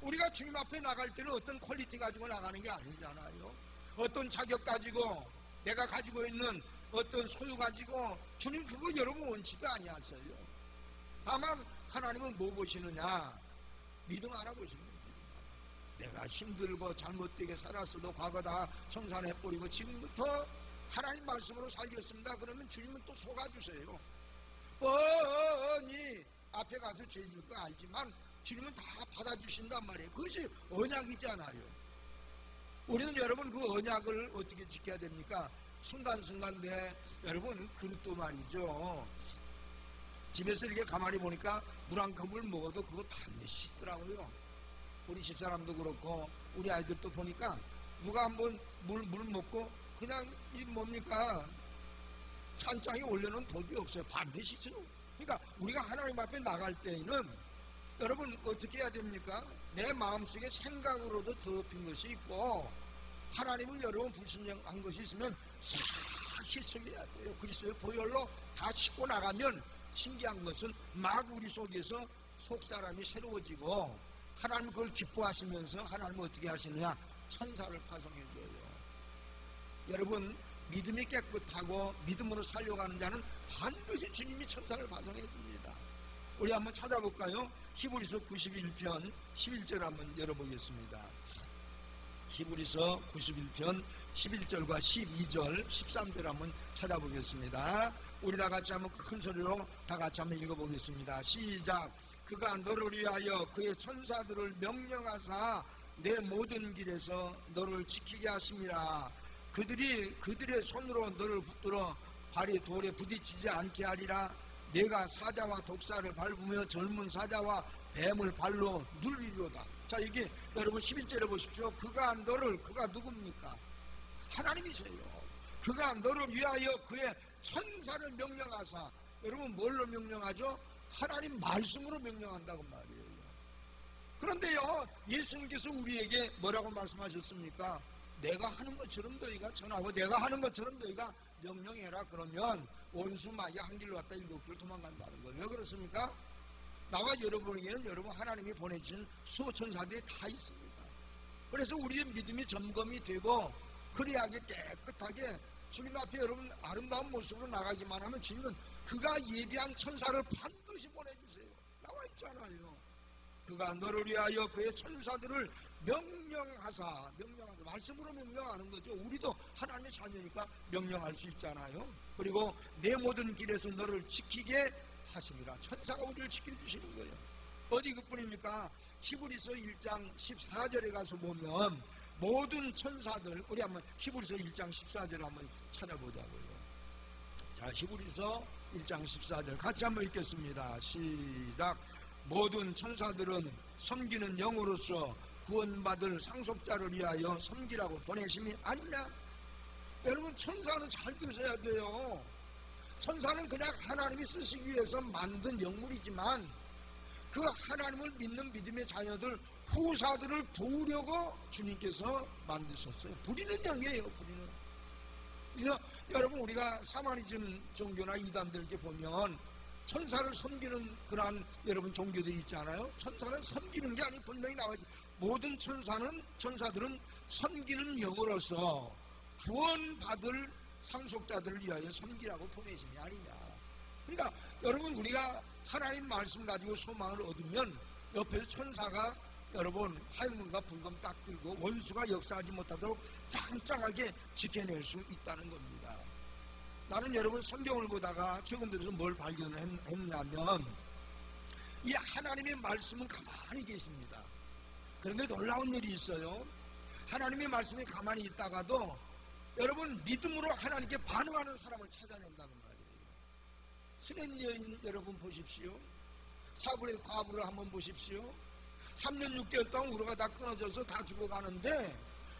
우리가 주님 앞에 나갈 때는 어떤 퀄리티 가지고 나가는 게 아니잖아요. 어떤 자격 가지고, 내가 가지고 있는 어떤 소유 가지고, 주님 그거 여러분 원치도 아니하세요. 다만 하나님은 뭐 보시느냐? 믿음 알아보십니다. 내가 힘들고 잘못되게 살았어도 과거 다 청산해버리고 지금부터 하나님 말씀으로 살겠습니다. 그러면 주님은 또 속아주세요. 뻔히 앞에 가서 죄 질 거 알지만 주님은 다 받아주신단 말이에요. 그것이 언약이잖아요. 우리는 여러분 그 언약을 어떻게 지켜야 됩니까? 순간순간 여러분 그릇도 말이죠. 집에서 이렇게 가만히 보니까 물 한 컵을 먹어도 그거 반드시 있더라고요. 우리 집사람도 그렇고 우리 아이들도 보니까 누가 한번 물 먹고 그냥 이 뭡니까? 찬장에 올려놓은 법이 없어요. 반드시 있어요. 그러니까 우리가 하나님 앞에 나갈 때에는 여러분 어떻게 해야 됩니까? 내 마음속에 생각으로도 더럽힌 것이 있고 하나님을 여러분 불신령한 것이 있으면 싹 씻어내야 돼요. 그리스도의 보혈로 다 씻고 나가면 신기한 것은 막 우리 속에서 속사람이 새로워지고 하나님 그걸 기뻐하시면서 하나님은 어떻게 하시느냐? 천사를 파송해줘요. 여러분 믿음이 깨끗하고 믿음으로 살려가는 자는 반드시 주님이 천사를 파송해줍니다. 우리 한번 찾아볼까요? 히브리서 91편 11절 한번 열어보겠습니다. 히브리서 91편 11절과 12절 13절 한번 찾아보겠습니다. 우리 다 같이 한번 큰 소리로 다 같이 한번 읽어보겠습니다. 시작. 그가 너를 위하여 그의 천사들을 명령하사 내 모든 길에서 너를 지키게 하심이라. 그들의 손으로 너를 붙들어 발이 돌에 부딪히지 않게 하리라. 내가 사자와 독사를 밟으며 젊은 사자와 뱀을 발로 눌리로다. 자, 이게 여러분 11절에 보십시오. 그가 누굽니까? 하나님이세요. 그가 너를 위하여 그의 천사를 명령하사. 여러분 뭘로 명령하죠? 하나님 말씀으로 명령한다고 말이에요. 그런데요, 예수님께서 우리에게 뭐라고 말씀하셨습니까? 내가 하는 것처럼 너희가 전하고 내가 하는 것처럼 너희가 명령해라. 그러면 원수 마귀가 한 길로 갔다 일곱 길 도망간다는 거예요. 왜 그렇습니까? 나와 여러분에게는 여러분 하나님이 보내주신 수호천사들이 다 있습니다. 그래서 우리의 믿음이 점검이 되고 그래야게 깨끗하게 주님 앞에 여러분 아름다운 모습으로 나가기만 하면 주님은 그가 예비한 천사를 반드시 보내주세요. 나와 있잖아요. 그가 너를 위하여 그의 천사들을 명령하사 말씀으로 명령하는 거죠. 우리도 하나님의 자녀니까 명령할 수 있잖아요. 그리고 내 모든 길에서 너를 지키게 하심이라. 천사가 우리를 지켜주시는 거예요. 어디 그뿐입니까? 히브리서 1장 14절에 가서 보면 모든 천사들, 우리 한번 히브리서 1장 14절을 한번 찾아보자고요. 자, 히브리서 1장 14절 같이 한번 읽겠습니다. 시작. 모든 천사들은 섬기는 영으로서 구원받을 상속자를 위하여 섬기라고 보내심이 아니냐? 여러분, 천사는 잘 들으셔야 돼요. 천사는 그냥 하나님이 쓰시기 위해서 만든 영물이지만 그 하나님을 믿는 믿음의 자녀들, 후사들을 도우려고 주님께서 만드셨어요. 부리는 영이에요, 부리는. 그래서 여러분, 우리가 사마리즘 종교나 이단들께 보면 천사를 섬기는 그러한 여러분 종교들이 있잖아요. 천사는 섬기는 게 아니고 분명히 나와있죠. 모든 천사들은 섬기는 영으로서 구원받을 상속자들을 위하여 섬기라고 보내심이 아니냐. 그러니까 여러분, 우리가 하나님 말씀 가지고 소망을 얻으면 옆에서 천사가 여러분 화염문과 불금 딱 들고 원수가 역사하지 못하도록 짱짱하게 지켜낼 수 있다는 겁니다. 나는 여러분 성경을 보다가 최근 들어서 뭘 발견을 했냐면 이 하나님의 말씀은 가만히 계십니다. 그런데 놀라운 일이 있어요. 하나님의 말씀이 가만히 있다가도 여러분 믿음으로 하나님께 반응하는 사람을 찾아낸다는 말이에요. 수냄 여인 여러분 보십시오. 사불의 과부를 한번 보십시오. 3년 6개월 동안 우로가 다 끊어져서 다 죽어가는데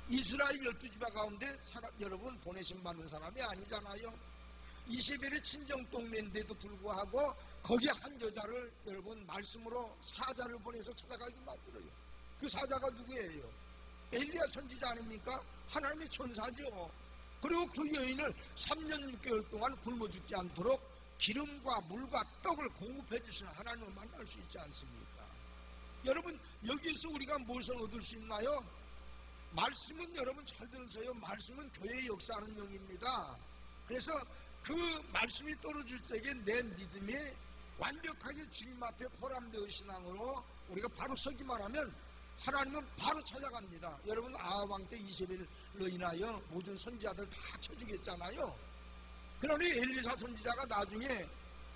이스라엘 12지파 가운데 여러분 보내심 받는 사람이 아니잖아요. 이세벨의 친정동네인데도 불구하고 거기 한 여자를 여러분 말씀으로 사자를 보내서 찾아가게 만들어요. 그 사자가 누구예요? 엘리야 선지자 아닙니까? 하나님의 천사죠. 그리고 그 여인을 3년 6개월 동안 굶어 죽지 않도록 기름과 물과 떡을 공급해 주시는 하나님을 만날 수 있지 않습니까? 여러분, 여기에서 우리가 무엇을 얻을 수 있나요? 말씀은 여러분 잘 들으세요. 말씀은 교회의 역사하는 영입니다. 그래서 그 말씀이 떨어질 때에 내 믿음이 완벽하게 주님 앞에 포함되어 신앙으로 우리가 바로 서기만 하면 하나님은 바로 찾아갑니다. 여러분, 아합 왕 때 이세벨로 인하여 모든 선지자들 다 쳐주겠잖아요. 그러니 엘리사 선지자가 나중에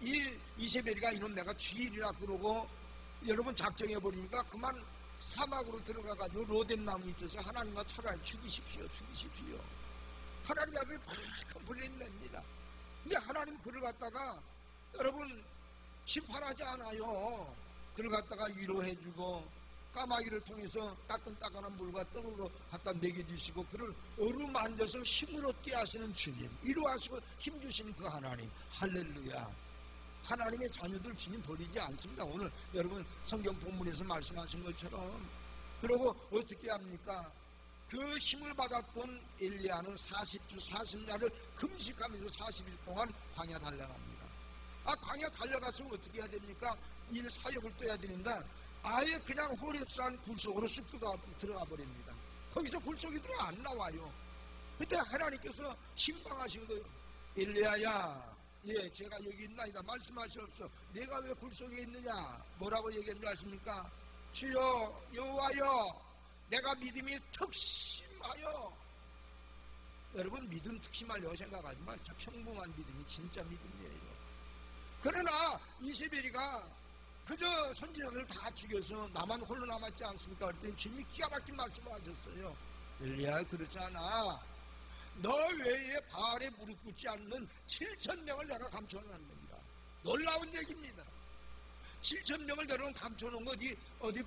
이 이세벨이가 이놈 내가 쥐일이라 그러고 여러분 작정해버리니까 그만 사막으로 들어가가지고 로뎀나무 있어서 하나님과 차라리 죽이십시오. 하나님 앞에 팍 불린답니다. 근데 하나님 그를 갖다가 여러분 심판하지 않아요. 그를 갖다가 위로해주고 까마귀를 통해서 따끈따끈한 물과 떡으로 갖다 먹여주시고 그를 어루만져서 힘을 얻게 하시는 주님, 위로하시고 힘주시는 그 하나님, 할렐루야. 하나님의 자녀들 주님 버리지 않습니다. 오늘 여러분 성경 본문에서 말씀하신 것처럼. 그리고 어떻게 합니까? 그 힘을 받았던 엘리야는 40주 40야를 금식하면서 40일 동안 광야 달려갑니다. 광야 달려갔으면 어떻게 해야 됩니까? 일 사역을 떠야 되는데 아예 그냥 호렙산 굴속으로 쑥 들어가 버립니다. 거기서 굴속이 들어 안 나와요. 그때 하나님께서 신방하신 거예요. 엘리야야, 예, 제가 여기 있나이다. 말씀하시옵소서. 내가 왜 굴속에 있느냐? 뭐라고 얘기했는지 아십니까? 주여 여호와여, 내가 믿음이 특심하여. 여러분, 믿음 특심하려고 생각하지 마세요. 평범한 믿음이 진짜 믿음이에요. 그러나 이세벨이가 그저 선지자들 다 죽여서 나만 홀로 남았지 않습니까? 그랬더니 주님이 기가 막힌 말씀을 하셨어요. 엘리야, 그렇지 않아. 너 외에 바알에 무릎 꿇지 않는 7,000명을 내가 감춰놨느니라. 놀라운 얘기입니다. 7,000명을 여러분 감춰놓은 거 어디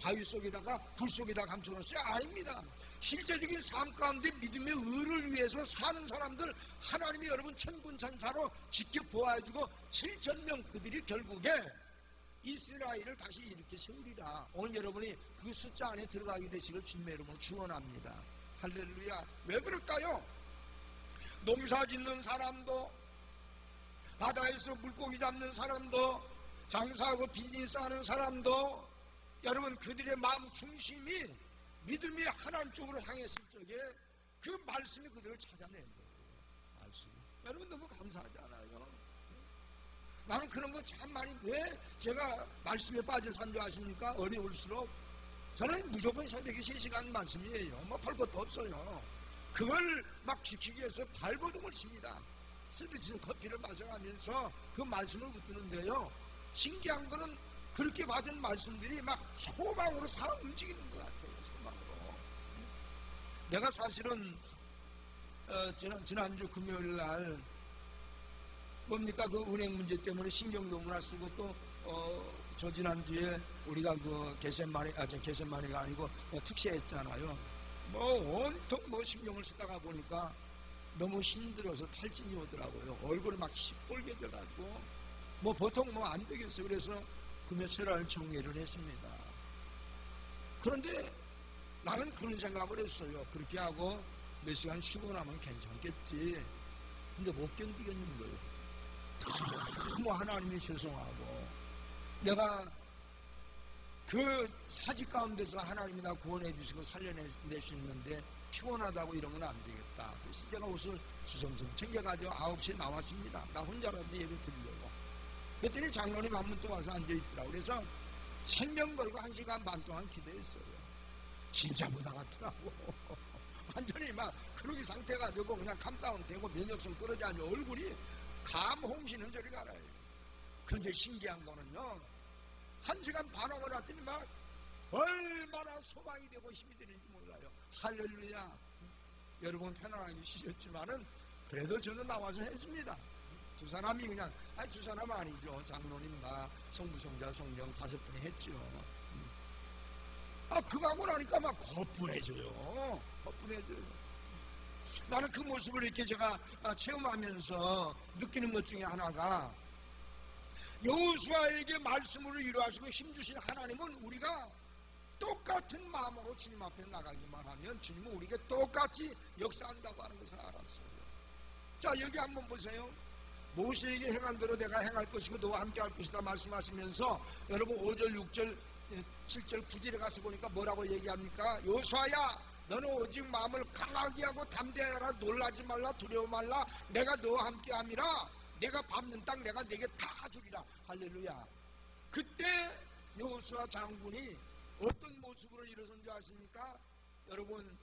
바위 속에다가 불 속에다 감춰놓았어요? 아닙니다. 실제적인 삶 가운데 믿음의 의를 위해서 사는 사람들 하나님이 여러분 천군천사로 지켜보아주고 7,000명 그들이 결국에 이스라엘을 다시 이렇게 세우리라. 오늘 여러분이 그 숫자 안에 들어가게 되시길 주님의 이름으로 축원합니다. 할렐루야. 왜 그럴까요? 농사 짓는 사람도, 바다에서 물고기 잡는 사람도, 장사하고 비즈니스 하는 사람도, 여러분 그들의 마음 중심이 믿음이 하나님 쪽으로 향했을 적에 그 말씀이 그들을 찾아낸 거예요. 말씀이. 여러분 너무 감사하잖아요. 나는 그런 거 참 많이, 왜 제가 말씀에 빠져 산 줄 아십니까? 어려울수록 저는 무조건 새벽에 3시간 말씀이에요. 뭐 볼 것도 없어요. 그걸 막 지키기 위해서 발버둥을 칩니다. 쓰듯이 커피를 마셔가면서 그 말씀을 붙드는데요, 신기한 거는 그렇게 받은 말씀들이 막 소망으로 살아 움직이는 것 같아요. 소망으로. 내가 사실은 지난주 금요일 날 뭡니까 그 은행 문제 때문에 신경도 못 쓰고 또 저 지난주에 우리가 그 게셋마네가 아니고 특세했잖아요. 뭐 온통 뭐 신경을 쓰다가 보니까 너무 힘들어서 탈진이 오더라고요. 얼굴이 막 시뻘게 져가지고 뭐 보통 뭐 안 되겠어요. 그래서 금요철날 정회를 했습니다. 그런데 나는 그런 생각을 했어요. 그렇게 하고 몇 시간 쉬고 나면 괜찮겠지. 근데 못 견디겠는 거예요. 너무 하나님이 죄송하고, 내가 그 사직 가운데서 하나님이 나 구원해 주시고 살려낼 수 있는데 피곤하다고 이러면 안 되겠다. 그래서 제가 옷을 수성성 챙겨가지고 9시에 나왔습니다. 나 혼자라도 예배 드리려고. 그랬더니 장로님 한 분 또 와서 앉아있더라고. 그래서 생명 걸고 1시간 반 동안 기도했어요. 진짜 보다 같더라고. 완전히 막 그러기 상태가 되고 그냥 캄다운 되고 면역성 떨어져 가지고 얼굴이 감홍시는 저리 가라요. 그런데 신기한 거는요, 1시간 반 하고 났더니 막 얼마나 소망이 되고 힘이 되는지 몰라요. 할렐루야. 여러분 편안하게 쉬셨지만은 그래도 저는 나와서 했습니다. 두 사람이 그냥, 아니 두 사람 아니죠. 장로님, 나, 성부성자, 성령 5분이 했죠. 그거 하고 나니까 막 거뿐해져요. 거뿐해져요. 나는 그 모습을 이렇게 제가 체험하면서 느끼는 것 중에 하나가, 여호수아에게 말씀으로 위로하시고 힘주신 하나님은 우리가 똑같은 마음으로 주님 앞에 나가기만 하면 주님은 우리에게 똑같이 역사한다고 하는 것을 알았어요. 자, 여기 한번 보세요. 모세에게 행한 대로 내가 행할 것이고 너와 함께 할 것이다 말씀하시면서 여러분 5절, 6절, 7절, 9절에 가서 보니까 뭐라고 얘기합니까? 여호수아야, 너는 오직 마음을 강하게 하고 담대하라. 놀라지 말라. 두려워 말라. 내가 너와 함께 함이라. 내가 밟는 땅 내가 네게 다 주리라. 할렐루야. 그때 여호수아 장군이 어떤 모습으로 일어선 줄 아십니까? 여러분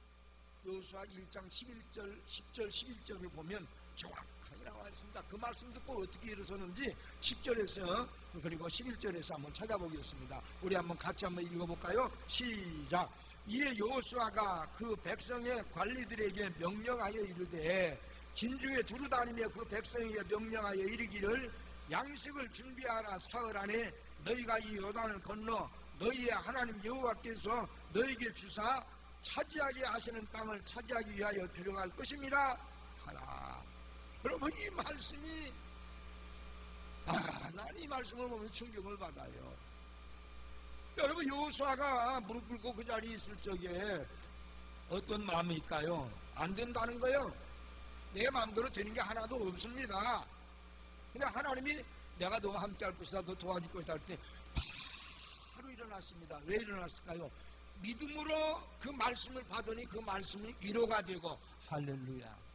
여호수아 1장 11절, 10절, 11절을 보면 정확하게 나와 있습니다. 그 말씀 듣고 어떻게 일어서는지 10절에서 그리고 11절에서 한번 찾아보겠습니다. 우리 한번 같이 한번 읽어볼까요? 시작. 이에 여호수아가 그 백성의 관리들에게 명령하여 이르되, 진주에 두루다니며 그 백성에게 명령하여 이르기를, 양식을 준비하라. 사흘 안에 너희가 이 요단을 건너 너희의 하나님 여호와께서 너희에게 주사 차지하게 하시는 땅을 차지하기 위하여 들어갈 것입니다 하라. 여러분 이 말씀이, 나는 이 말씀을 보면 충격을 받아요. 여러분 여호수아가 무릎 꿇고 그 자리에 있을 적에 어떤 마음일까요? 안 된다는 거예요. 내 마음대로 되는 게 하나도 없습니다. 근데 하나님이 내가 너와 함께 할 것이다, 너 도와줄 것이다 할 때 바로 일어났습니다. 왜 일어났을까요? 믿음으로 그 말씀을 받으니 그 말씀이 위로가 되고, 할렐루야.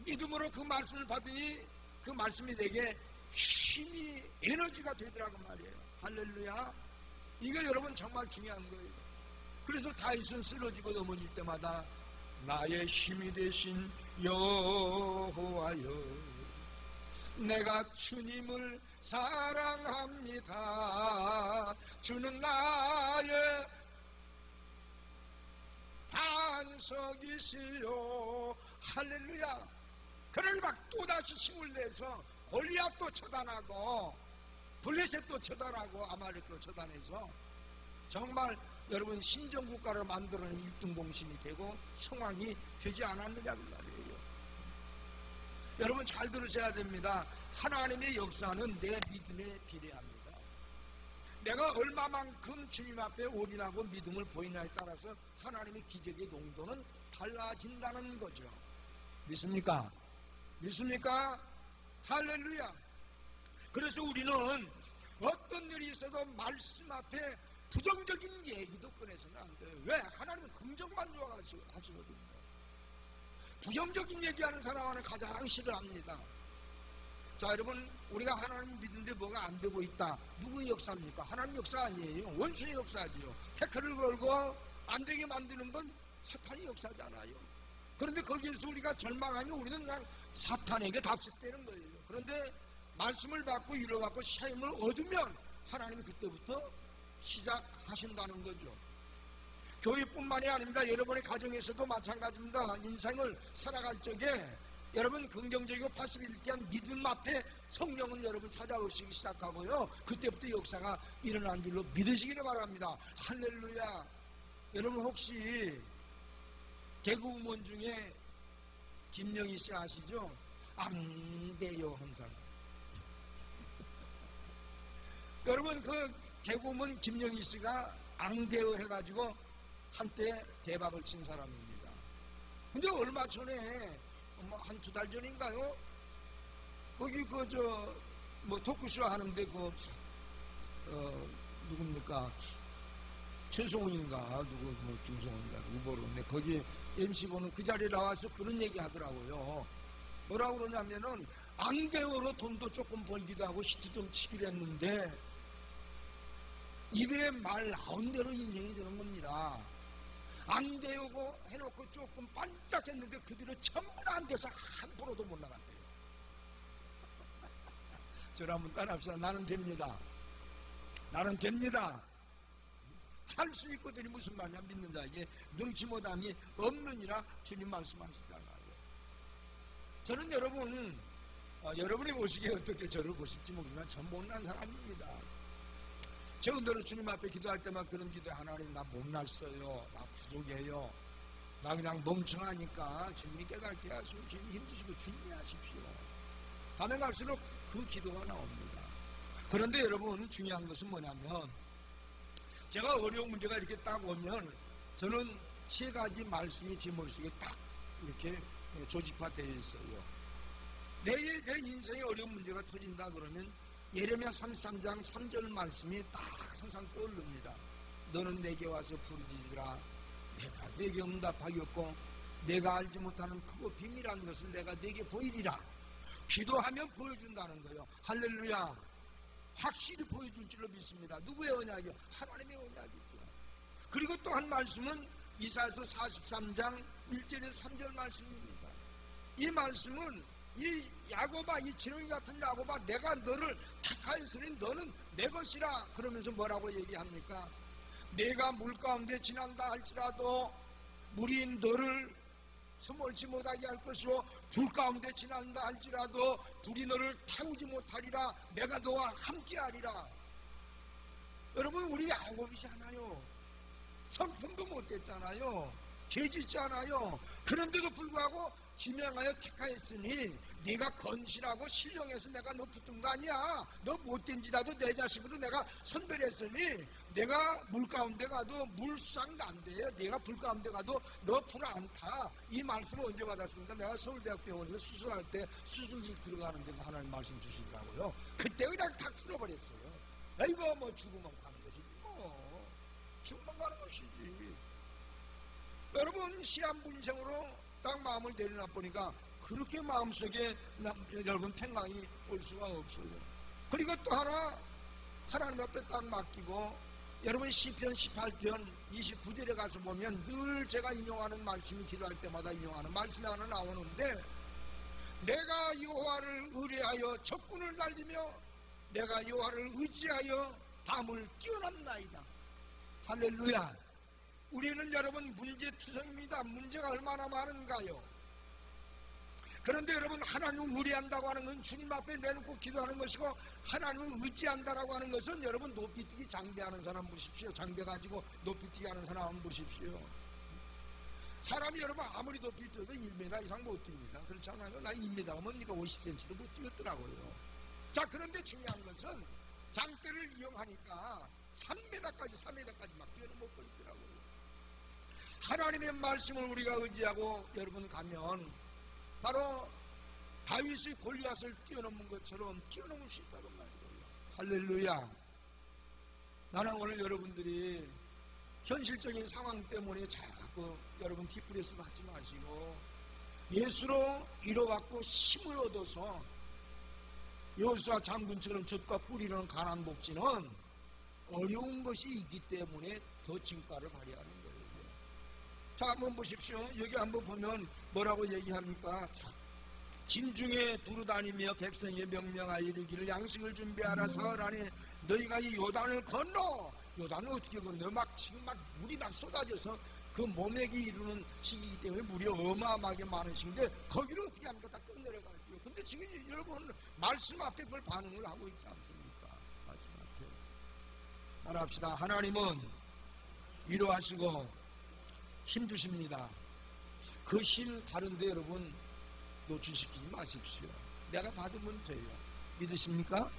믿음으로 그 말씀을 받으니 그 말씀이 내게 힘이, 에너지가 되더라고 말이에요. 할렐루야. 이거 여러분 정말 중요한 거예요. 그래서 다윗은 쓰러지고 넘어질 때마다 나의 힘이 되신 여호와여, 내가 주님을 사랑합니다. 주는 나의 반석이시요. 할렐루야. 그러니 막 또다시 힘을 내서 골리앗도 처단하고 블레셋도 처단하고 아말렉도 처단해서 정말 여러분 신정국가를 만들어낸 1등 공신이 되고 성왕이 되지 않았느냐고 말이에요. 여러분 잘 들으셔야 됩니다. 하나님의 역사는 내 믿음에 비례합니다. 내가 얼마만큼 주님 앞에 올인하고 믿음을 보이냐에 따라서 하나님의 기적의 농도는 달라진다는 거죠. 믿습니까? 믿습니까? 할렐루야. 그래서 우리는 어떤 일이 있어도 말씀 앞에 부정적인 얘기도 꺼내서는 안 돼요. 왜? 하나님은 긍정만 좋아하시거든요. 부정적인 얘기하는 사람은 가장 싫어합니다. 자, 여러분, 우리가 하나님 믿는데 뭐가 안 되고 있다. 누구의 역사입니까? 하나님 역사 아니에요. 원수의 역사지요. 태클을 걸고 안 되게 만드는 건 사탄의 역사잖아요. 그런데 거기에서 우리가 절망하니 우리는 그냥 사탄에게 답습되는 거예요. 그런데 말씀을 받고 위로받고 시험을 얻으면 하나님이 그때부터 시작하신다는 거죠. 교회뿐만이 아닙니다. 여러분의 가정에서도 마찬가지입니다. 인생을 살아갈 적에 여러분 긍정적이고 파스빌리티한 믿음 앞에 성령은 여러분 찾아오시기 시작하고요. 그때부터 역사가 일어난 줄로 믿으시기를 바랍니다. 할렐루야. 여러분 혹시 개그우먼 중에 김영희 씨 아시죠? 앙대요 한 사람. 여러분 그 개그우먼 김영희 씨가 앙대요 해가지고 한때 대박을 친 사람입니다. 근데 얼마 전에 뭐 한 두 달 전인가요? 거기 토크쇼 하는데 누굽니까? 최송훈인가 김성훈인가 누구 모르겠네. 거기 MC 보는 그 자리에 나와서 그런 얘기 하더라고요. 뭐라고 그러냐면은 앙대어로 돈도 조금 벌기도 하고 히트 좀 치기로 했는데 입에 말 나온 대로 인생이 되는 겁니다. 안 되고 해놓고 조금 반짝했는데 그 뒤로 전부 다 안 돼서 한 프로도 못 나간대요. 저를 한번 따라합시다. 나는 됩니다. 나는 됩니다. 할 수 있거든요. 무슨 말이냐. 믿는 자에게 능치 못함이 없느니라 주님 말씀하시잖아요. 저는 여러분이 보시기에 어떻게 저를 보실지 모르지만 전 못난 사람입니다. 제 은혜로 주님 앞에 기도할 때만 그런 기도에 하나님 나 못났어요. 나 부족해요. 나 그냥 멍청하니까 주님이 깨닫게 하시고 주님이 힘주시고 주님이 하십시오. 가면 갈수록 그 기도가 나옵니다. 그런데 여러분 중요한 것은 뭐냐면 제가 어려운 문제가 이렇게 딱 오면 저는 세 가지 말씀이 제 머릿속에 딱 이렇게 조직화되어 있어요. 내 인생에 어려운 문제가 터진다 그러면 예레미야 33장 3절 말씀이 딱 항상 떠오릅니다. 너는 내게 와서 부르짖으라. 내가 내게 응답하겠고 내가 알지 못하는 크고 비밀한 것을 내가 내게 보이리라. 기도하면 보여준다는 거예요. 할렐루야. 확실히 보여줄 줄로 믿습니다. 누구의 언약이요? 하나님의 언약이죠. 그리고 또 한 말씀은 이사야서 43장 1절에서 3절 말씀입니다. 이 말씀은 이 야곱아, 이 지렁이 같은 야곱아, 내가 너를 택하였으니 너는 내 것이라. 그러면서 뭐라고 얘기합니까? 내가 물 가운데 지난다 할지라도 물이 너를 스몰지 못하게 할 것이요 불 가운데 지난다 할지라도 불이 너를 태우지 못하리라. 내가 너와 함께하리라. 여러분 우리 야곱이잖아요. 성품도 못됐잖아요. 죄짓잖아요. 그런데도 불구하고 지명하여 택하였으니 네가 건실하고 신령해서 내가 너 붙은 거 아니야. 너 못된지라도 내 자식으로 내가 선별했으니 내가 물 가운데 가도 물수상 난대요. 내가 불 가운데 가도 너 불 안 타. 이 말씀을 언제 받았습니까? 내가 서울대학병원에서 수술할 때 수술실 들어가는데 하나님 말씀 주시더라고요. 그때 그냥 탁 풀어버렸어요. 이거 뭐 죽으면 가는 것이지 뭐. 죽으면 가는 것이지. 여러분 시한부 인생으로 딱 마음을 내려놔 보니까 그렇게 마음속에 여러분 평강이 올 수가 없어요. 그리고 또 하나님 앞에 딱 맡기고 여러분 시편 18편 29절에 가서 보면 늘 제가 인용하는 말씀이 기도할 때마다 인용하는 말씀이 하나 나오는데 내가 여호와를 의뢰하여 적군을 날리며 내가 여호와를 의지하여 담을 뛰어넘나이다. 할렐루야. 우리는 여러분 문제투성입니다. 문제가 얼마나 많은가요? 그런데 여러분 하나님을 의뢰한다고 하는 건 주님 앞에 내놓고 기도하는 것이고 하나님을 의지한다라고 하는 것은 여러분 높이뛰기 장대하는 사람 보십시오. 장대 가지고 높이뛰기 하는 사람 보십시오. 사람이 여러분 아무리 높이 뛰어도 1m 이상 못 뜁니다. 그렇지 않아요? 나 1m 뭡니까 50cm도 못 뛰었더라고요. 자, 그런데 중요한 것은 장대를 이용하니까 3m까지 막 뛰어는 못 버리더라고요. 하나님의 말씀을 우리가 의지하고 여러분 가면 바로 다윗이 골리앗을 뛰어넘은 것처럼 뛰어넘을 수 있다는 말이에요. 할렐루야. 나는 오늘 여러분들이 현실적인 상황 때문에 자꾸 여러분 디프레스 받지 마시고 예수로 이뤄갖고 힘을 얻어서 여호수아 장군처럼 젖과 꿀이라는 가난 복지는 어려운 것이 있기 때문에 더 진가를 발휘하는 거예요. 자, 한번 보십시오. 여기 한번 보면 뭐라고 얘기합니까? 진중에 두루다니며 백성에 명령하여 이르기를 양식을 준비하라. 사흘 안에 너희가 이 요단을 건너. 요단을 어떻게 건너? 지금 물이 쏟아져서 그 모맥이 이루는 시기이기 때문에 물이 어마어마하게 많은 시기인데 거기를 어떻게 합니까? 다 떠내려가지고. 근데 지금 여러분 말씀 앞에 그걸 반응을 하고 있지 않습니까? 말씀 앞에. 말합시다. 하나님은 위로하시고 힘 주십니다. 그 힘 다른데 여러분 노출시키지 마십시오. 내가 받으면 돼요. 믿으십니까?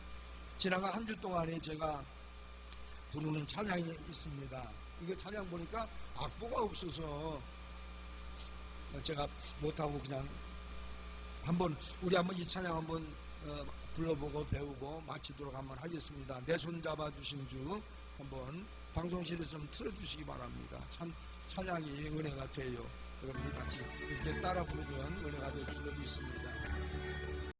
지나간 한 주 동안에 제가 부르는 찬양이 있습니다. 이거 찬양 보니까 악보가 없어서 제가 못하고 그냥 우리 한번 이 찬양 한번 불러보고 배우고 마치도록 한번 하겠습니다. 내 손 잡아주신 주 한번 방송실에서 좀 틀어주시기 바랍니다. 참 찬양이 은혜가 돼요. 여러분이 같이 이렇게 따라 부르면 은혜가 될 줄로 믿습니다.